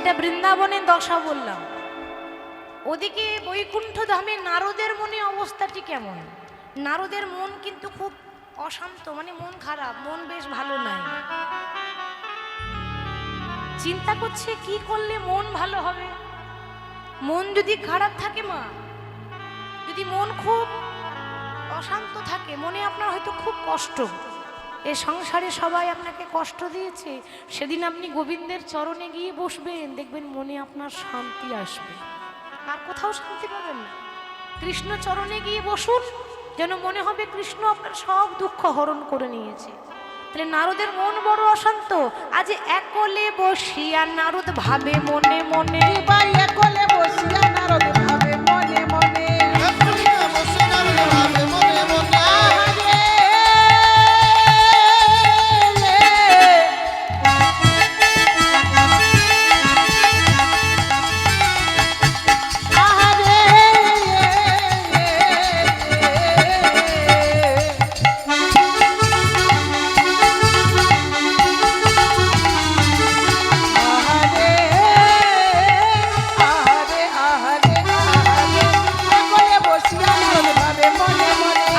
S1: এটা বৃন্দাবনের দশা বললাম। ওদিকে বৈকুণ্ঠ ধামে নারদের মনে অবস্থাটি কেমন? নারদের মন কিন্তু খুব অশান্ত, মানে মন খারাপ, মন বেশ ভালো নাই। চিন্তা করছে কি করলে মন ভালো হবে। মন যদি খারাপ থাকে মা, যদি মন খুব অশান্ত থাকে, মনে আপনার হয়তো খুব কষ্ট, এ সংসারে সবাই আপনাকে কষ্ট দিয়েছে, সেদিন আপনি গোবিন্দের চরণে গিয়ে বসবেন, দেখবেন মনে আপনার শান্তি আসবে। আর কোথাও শান্তি পাবেন না। কৃষ্ণ চরণে গিয়ে বসুন, যেন মনে হবে কৃষ্ণ আপনার সব দুঃখ হরণ করে নিয়েছে। তাহলে নারদের মন বড় অশান্ত। আজ একলে বসিয়া নারদ ভাবে মনে মনে,
S2: এবার একলে বসিয়া নারদ ভাবে মনে মনে,
S3: একলিয়া বসে নারদ ভাবে মনে মনে।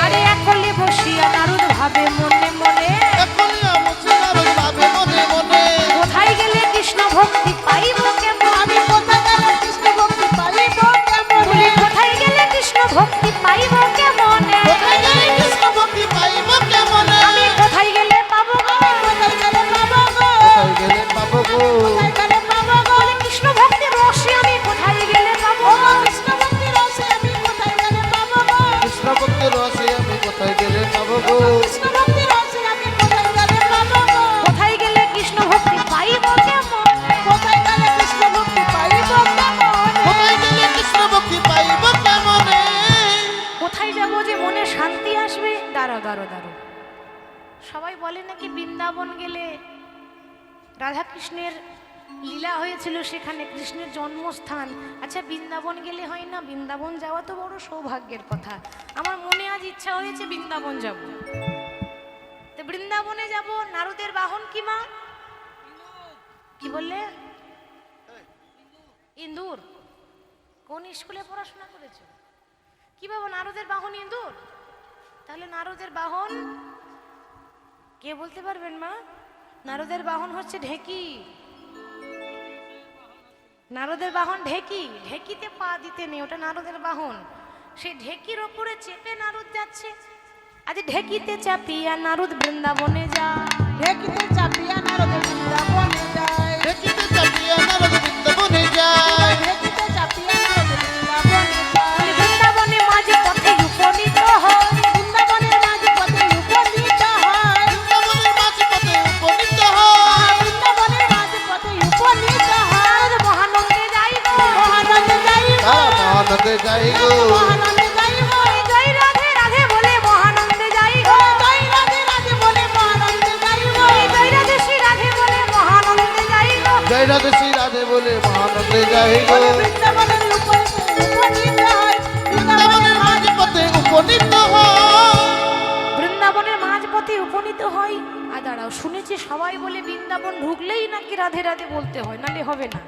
S1: আরে একলে বসিয়া নারদ ভাবে মনে মনে,
S3: একলিয়া বসে নারদ ভাবে মনে মনে।
S1: কোথায় গেলে কৃষ্ণ ভক্তি পাইব কেমন?
S2: আমি কোথায় গেলে কৃষ্ণ ভক্তি পাইব কেমন?
S1: বলি কোথায় গেলে কৃষ্ণ ভক্তি পাইব কেমন?
S3: কোথায় গেলে কৃষ্ণ ভক্তি পাইব কেমনে?
S1: আমি কোথায় গেলে পাবো গো?
S2: কোথায় গেলে পাবো গো?
S3: কোথায় গেলে পাবো গো?
S2: কোথায় গেলে পাবো গো?
S1: বলি কৃষ্ণ ভক্তির রসে আমি কোথায় গেলে পাবো?
S2: ও কৃষ্ণ ভক্তির রসে আমি কোথায় গেলে পাবো গো?
S3: কৃষ্ণ ভক্তির রসে আমি কোথায় গেলে পাবো গো?
S2: কৃষ্ণ ভক্তির রসে আমি কোথায় গেলে পাবো গো?
S1: কোথায় গেলে কৃষ্ণ ভক্তি পাইব কেমন?
S2: কোথায় গেলে কৃষ্ণ ভক্তি পাইব কেমন?
S3: কোথায় গেলে কৃষ্ণ ভক্তি পাইব কেমনে?
S1: কোথায় যাব যে মনে শান্তি আসবে? দাঁড়াও দাঁড়ো দাঁড়ো, সবাই বলে নাকি বৃন্দাবন গেলে রাধা কৃষ্ণের লীলা হয়েছিল, সেখানে কৃষ্ণের জন্মস্থান। আচ্ছা বৃন্দাবন গেলে হয় না? বৃন্দাবন যাওয়া তো বড় সৌভাগ্যের কথা। আমার মনে আজ ইচ্ছা হয়েছে বৃন্দাবন যাব। তো বৃন্দাবনে যাব, নারদের বাহন কি মা? কি বললে? ইন্দুর। কোন স্কুলে পড়াশোনা করেছো? কি বাবা, নারদের বাহন ইন্দুর? তাহলে নারদের বাহন কে বলতে পারবেন মা? নারদের বাহন হচ্ছে ঢেকি। নারদের বাহন ঢেকি। ঢেকিতে পা দিতে নেই, ওটা নারদের বাহন। সেই ঢেকির ওপরে চেপে নারদ যাচ্ছে। আজ ঢেকিতে চাপিয়া নারদ বৃন্দাবনে যায়।
S2: ঢেকিতে চাপিয়া নারদ বৃন্দাবনে যায়।
S3: দেখিতে চাপিয়া নারদ বৃন্দাবনে যায়।
S2: ঢেকিতে চাপিয়া নারদ বৃন্দাবনে যায়।
S1: বৃন্দাবনে মাঝে পথে উপনীত হয়।
S2: বৃন্দাবনের মাঝে পথে উপনীত হয়।
S3: বৃন্দাবনের মাঝে পথে উপনীত হয়।
S2: বৃন্দাবনের মাঝে পথে উপনীত হয়।
S1: নারদ মহানন্দে যাইব।
S2: মহানন্দে যাইব।
S3: মহানন্দে যাই গো।
S2: মহানন্দে যাইব।
S1: জয় রাধে রাধে বলে মহানন্দে যাইব।
S2: জয় রাধে রাধে বলে মহানন্দে যাইব।
S1: জয় রাধে শ্রী রাধে বলে মহানন্দে যাইব।
S3: জয় রাধে শ্রী রাধে বলে মহানন্দে যাই গো।
S2: বৃন্দাবনের উপনীত হয়।
S3: বৃন্দাবনের মাঝে পথে উপনীত হয়।
S1: বৃন্দাবনের মাঝপথে উপনীত হয়। আর দাঁড়াও, শুনেছি সবাই বলে বৃন্দাবন ঢুকলেই নাকি রাধে রাধে বলতে হয়, নালে হবে না।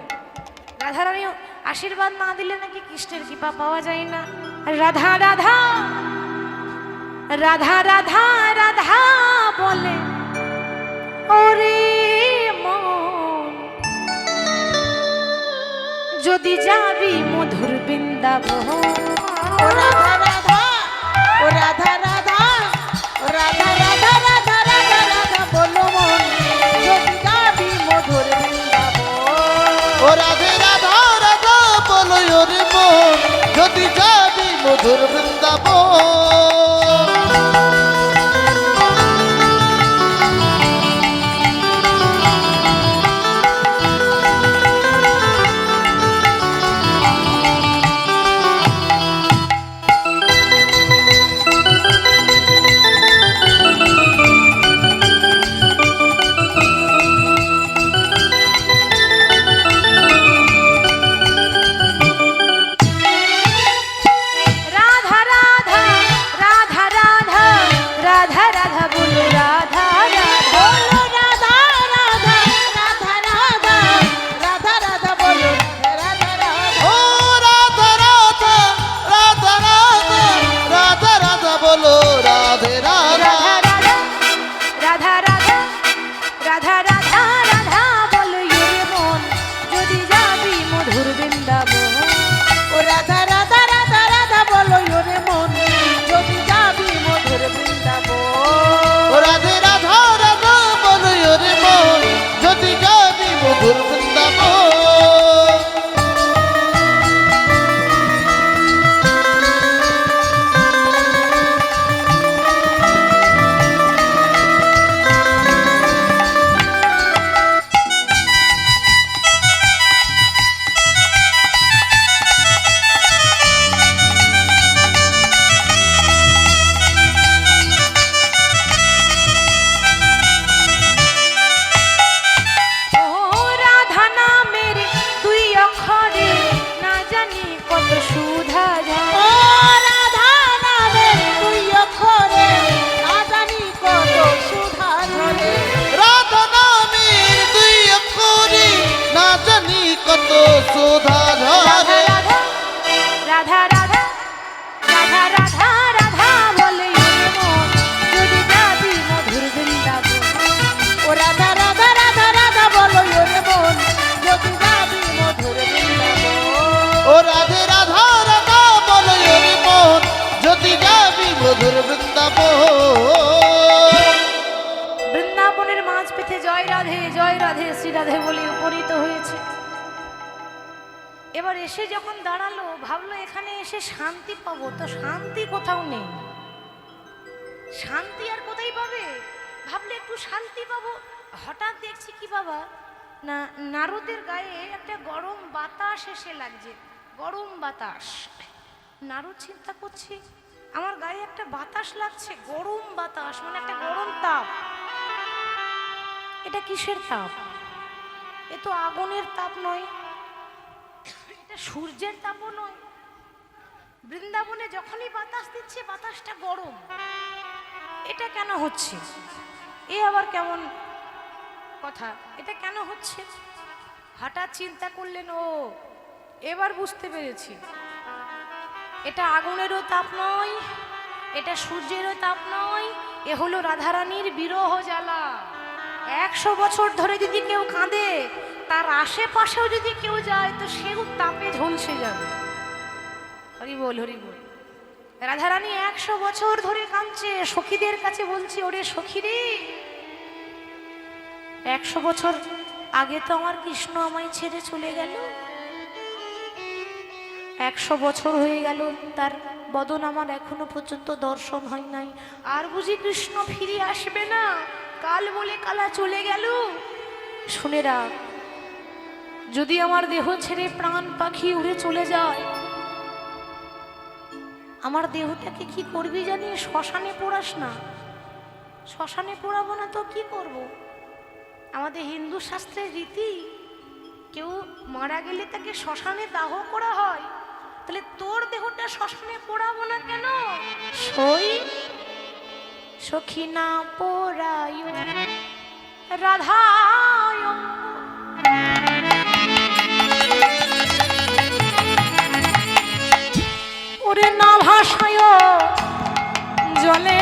S1: রাধারানী আশীর্বাদ না দিলে নাকি কৃষ্ণের কৃপা পাওয়া যায় না। রাধা রাধা রাধা রাধা রাধা বলে ওরে মন, যদি যাবি মধুর বৃন্দাবন।
S2: ও রাধা রাধা, ও রাধা রাধা, ও রাধা রাধা রাধা রাধা রাধা বলো মন, যদি যাবি মধুর বৃন্দাবন।
S3: ও রাধে রাধা রাধা বলো ওরে মন, যদি যাবি মধুর বৃন্দাবন।
S1: রাধা রাধা রাধা রাধা
S3: সুধা
S1: রাধা
S3: ঝরে
S1: রাধা রাধা রাধা রাধা রাধা রাধা বলে ওরে মন যদি যাবি মধুর বৃন্দাবন।
S2: ও রাধা রাধা রাধা রাধা বলো ওরে মন যদি যাবি মধুর বৃন্দাবন।
S3: ও রাধে রাধা রাধা বলো ওরে মন যদি যাবি মধুর বৃন্দাবন।
S1: বৃন্দাবনের মাঝ পেতে জয় রাধে শ্রী রাধে বলে উপনীত হয়েছে। এবার এসে যখন দাঁড়ালো ভাবলো এখানে এসে শান্তি পাবো, তো শান্তি কোথাও নেই। শান্তি আর কোথায় পাবে? ভাবলে একটু শান্তি পাবো, হঠাৎ দেখছি কি বাবা না নারদের গায়ে একটা গরম বাতাস এসে লাগছে, গরম বাতাস। নারদ চিন্তা করছি আমার গায়ে একটা বাতাস লাগছে, গরম বাতাস মানে একটা গরম তাপ। এটা কিসের তাপ? এ তো আগুনের তাপ নয়, এটা সূর্যের তাপও নয়। বৃন্দাবনে যখনই বাতাস দিচ্ছে বাতাসটা গরম, এটা কেন হচ্ছে? এ আবার কেমন কথা, এটা কেন হচ্ছে? হঠাৎ চিন্তা করলেন, ও এবার বুঝতে পেরেছি, এটা আগুনেরও তাপ নয়, এটা সূর্যেরও তাপ নয়, এ হলো রাধারানীর বিরহ জ্বালা। 100 বছর ধরে যদি কেউ কাঁদে, তার আশেপাশেও যদি কেউ যায় তো সেও তাপে ঝলসে যাবে। হরি বল হরি বল। রাধারানী 100 বছর ধরে কাঁদছে, সখীদের কাছে বলছে, ওরে সখীরে 100 বছর আগে তো আমার কৃষ্ণ আমায় ছেড়ে চলে গেল, 100 বছর হয়ে গেল তার বদন আমার এখনো পর্যন্ত দর্শন হয় নাই। আর বুঝি কৃষ্ণ ফিরে আসবে না? কাল বলে কালা চলে গেল। শুনে রাখ, যদি আমার দেহ ছেড়ে প্রাণ পাখি উড়ে চলে যায়, আমার দেহটাকে কি করবি জানিস? শ্মশানে পোড়াস না। শ্মশানে পোড়াবো না তো কি করব? আমাদের হিন্দু শাস্ত্রের রীতি, কেউ মারা গেলে তাকে শ্মশানে দাহ করা হয়, তাহলে তোর দেহটা শ্মশানে পোড়াবো না কেন? সই সখী না পোড়ায় রাধায়, ওরে না ভাষায় জলে,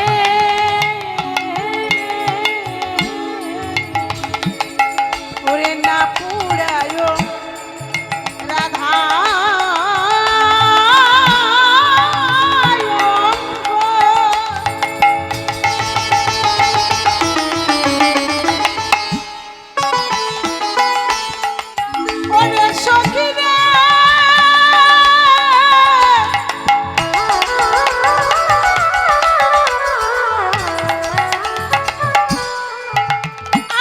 S2: ওরে না পুরায় রাধা ওরে সখী রে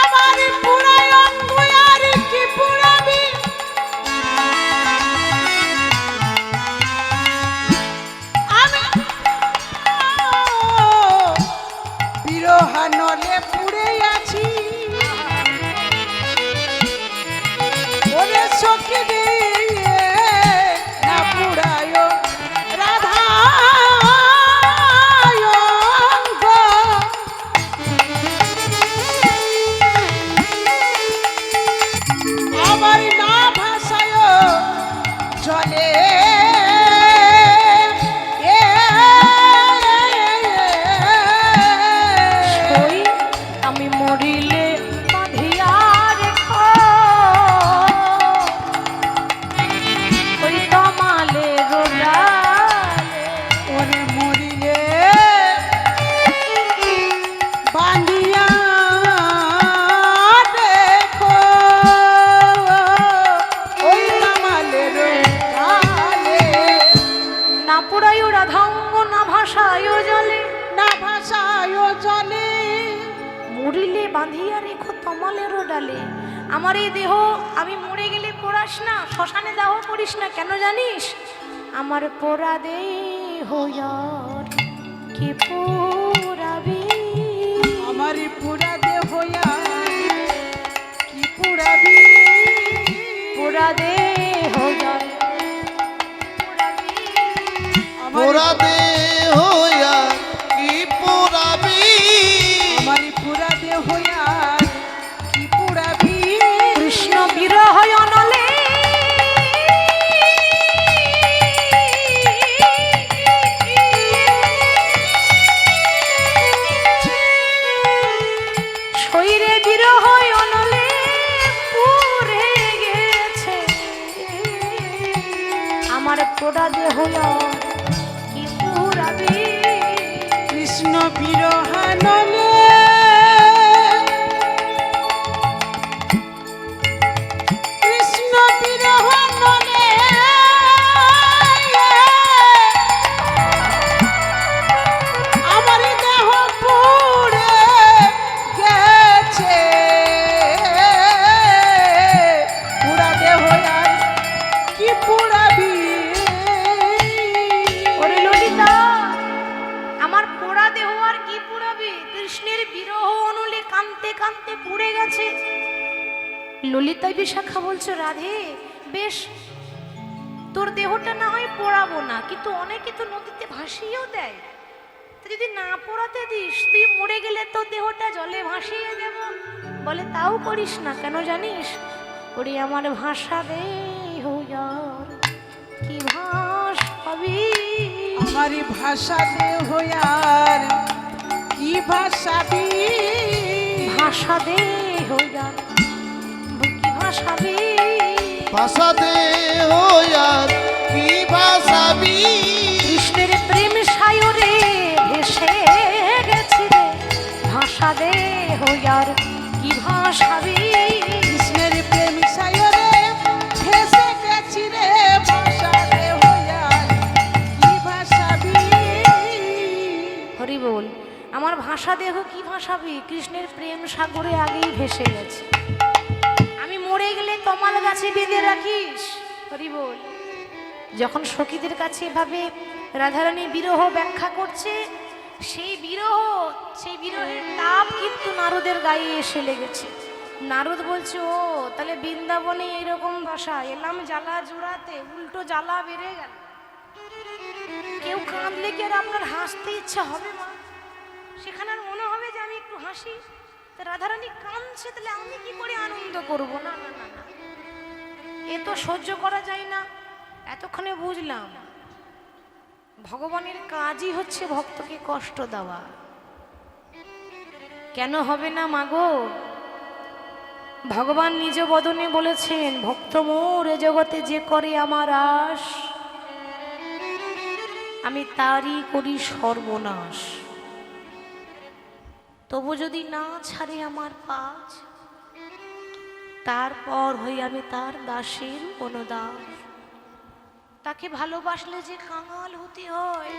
S2: আমার পুরায় অঙ্গ আর কি পুরাবি, আমি বিরহানলে পুড়ে আছি। ওরে সখী রে না পুরায় রাধা অঙ্গ, আমার না ভাষায় জলে
S1: সই আমি মরিলে বাঁধিয়া রেখো ওই তমালে রোডালে।
S2: ওরে মরিলে বান্ধিয়া দেখো ওই তামালের গালে,
S1: না পুরায় রাধাঙ্গ না ভাষায় জলে,
S2: না ভাষায় জলে
S1: মরিলে বাঁধিয়া রেখো তমালেরও ডালে। আমার এই দেহ আমি মরে গেলে পোড়াস না, শ্মশানে দাহ করিস না। কেন জানিস? আমার পোড়া দেহ আর কে পোড়াবে?
S2: আমার পুরা দেহ কি পুরাবি,
S1: পোড়া দেহ আর পোড়াবে।
S3: পোড়া দেহ কি পোড়াবি,
S2: আমার পুরা দেহ কি পুরাবি,
S1: কৃষ্ণ বিরহ অনলে আমার পোড়া দেহ আর কি পুরাবে।
S2: কৃষ্ণ বিরহানলে কৃষ্ণ বিরহানলে আমার দেহ পুড়ে গেছে, পুরা দেহ আর কি পুরাবি।
S1: ওরে ললিতা, আমার পোড়া দেহ আর কি পুরাবে? কৃষ্ণের বিরহ অনুলে কাঁদতে কাঁদতে পুড়ে গেছে। ললিতা বিশাখা বলছো, রাধে বেশ, তোর দেহটা না হয় পোড়াবো না, কিন্তু অনেকে তো নদীতে ভাসিয়েও দেয়। তো যদি না পোড়াতে দিস, তুই মরে গেলে তো দেহটা জলে ভাসিয়ে দেব। বলে তাও করিস না, কেন জানিস? ওরে আমার ভাষা দেহ আর কি ভাসাবি।
S2: আমার ভাষা দেহ আর কি ভাষাবি।
S1: ভাষা দেহ আর কি ভাসাবি।
S3: ভাষাতে আর কি ভাষাবি।
S1: কৃষ্ণের প্রেম সায়রে ভেসে গেছি রে, ভাষা দেহ আর কি ভাসাবি।
S2: কৃষ্ণের প্রেম সায়রে ভেসে গেছি রে, ভাষা দেহ আর কি ভাষাবি।
S1: হরি বল, আমার ভাষা দেহ কি ভাসাবি? কৃষ্ণের প্রেম সাগরে আগেই ভেসে গেছে। আমি মরে গেলে তমাল গাছে বেঁধে রাখিস। হরি বল। যখন সখীদের কাছে এভাবে রাধারানী বিরহ ব্যাখ্যা করছে, সেই বিরহের তাপ কিন্তু নারদের গায়ে এসে লেগেছে। নারদ বলছে, ও তাহলে বৃন্দাবনে এরকম ভাষা, এলাম জ্বালা জোড়াতে, উল্টো জ্বালা বেড়ে গেল। কেউ কাঁদলে কি আর আপনার হাসতে ইচ্ছা হবে মা? সেখানে আর মনে হবে যে আমি একটু হাসি। তা রাধারানী কাঁদছে, তাহলে আমি কি করে আনন্দ করব? না না না না, এ তো সহ্য করা যায় না। এতক্ষণে বুঝলাম ভগবানের কাজই হচ্ছে ভক্তকে কষ্ট দেওয়া। কেন হবে না মাগো? ভগবান নিজ বদনে বলেছেন, ভক্ত মোর এ জগতে যে করে আমার আশ, আমি তারই করি সর্বনাশ। তবু যদি না ছাড়ে আমার পাজ, তারপর হই আমি তার দাসের অনুদাস। তাকে ভালোবাসলে যে কাঙাল হতে হয়,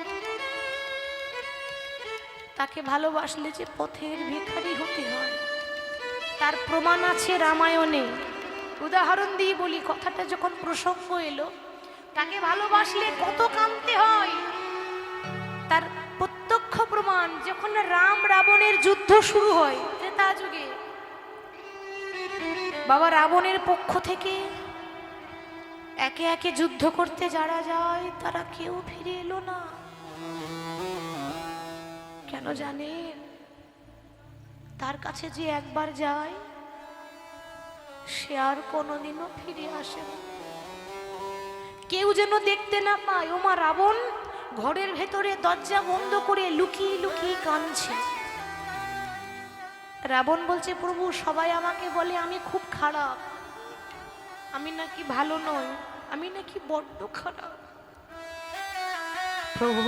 S1: তাকে ভালোবাসলে যে পথের ভিখারি হতে হয়, তার প্রমাণ আছে রামায়ণে। উদাহরণ দিয়ে বলি, কথাটা যখন প্রসঙ্গ এলো, তাকে ভালোবাসলে কত কাঁদতে হয় তার প্রত্যক্ষ প্রমাণ যখন রাম রাবণের যুদ্ধ শুরু হয় ত্রেতা যুগে। বাবা রাবণের পক্ষ থেকে একে একে যুদ্ধ করতে যারা যায়, তারা কেউ ফিরে এলো না। কেন জানেন? তার কাছে যে একবার যায়, সে আর কোনোদিনও ফিরে আসে না। কেউ যেন দেখতে না পায়। ওমা রাবণ ঘরের ভেতরে দরজা বন্ধ করে লুকিয়ে লুকিয়ে কাঁদছে। রাবণ বলছে, প্রভু সবাই আমাকে বলে আমি খুব খারাপ, আমি নাকি ভালো নই, আমি নাকি বড্ড খারাপ। প্রভু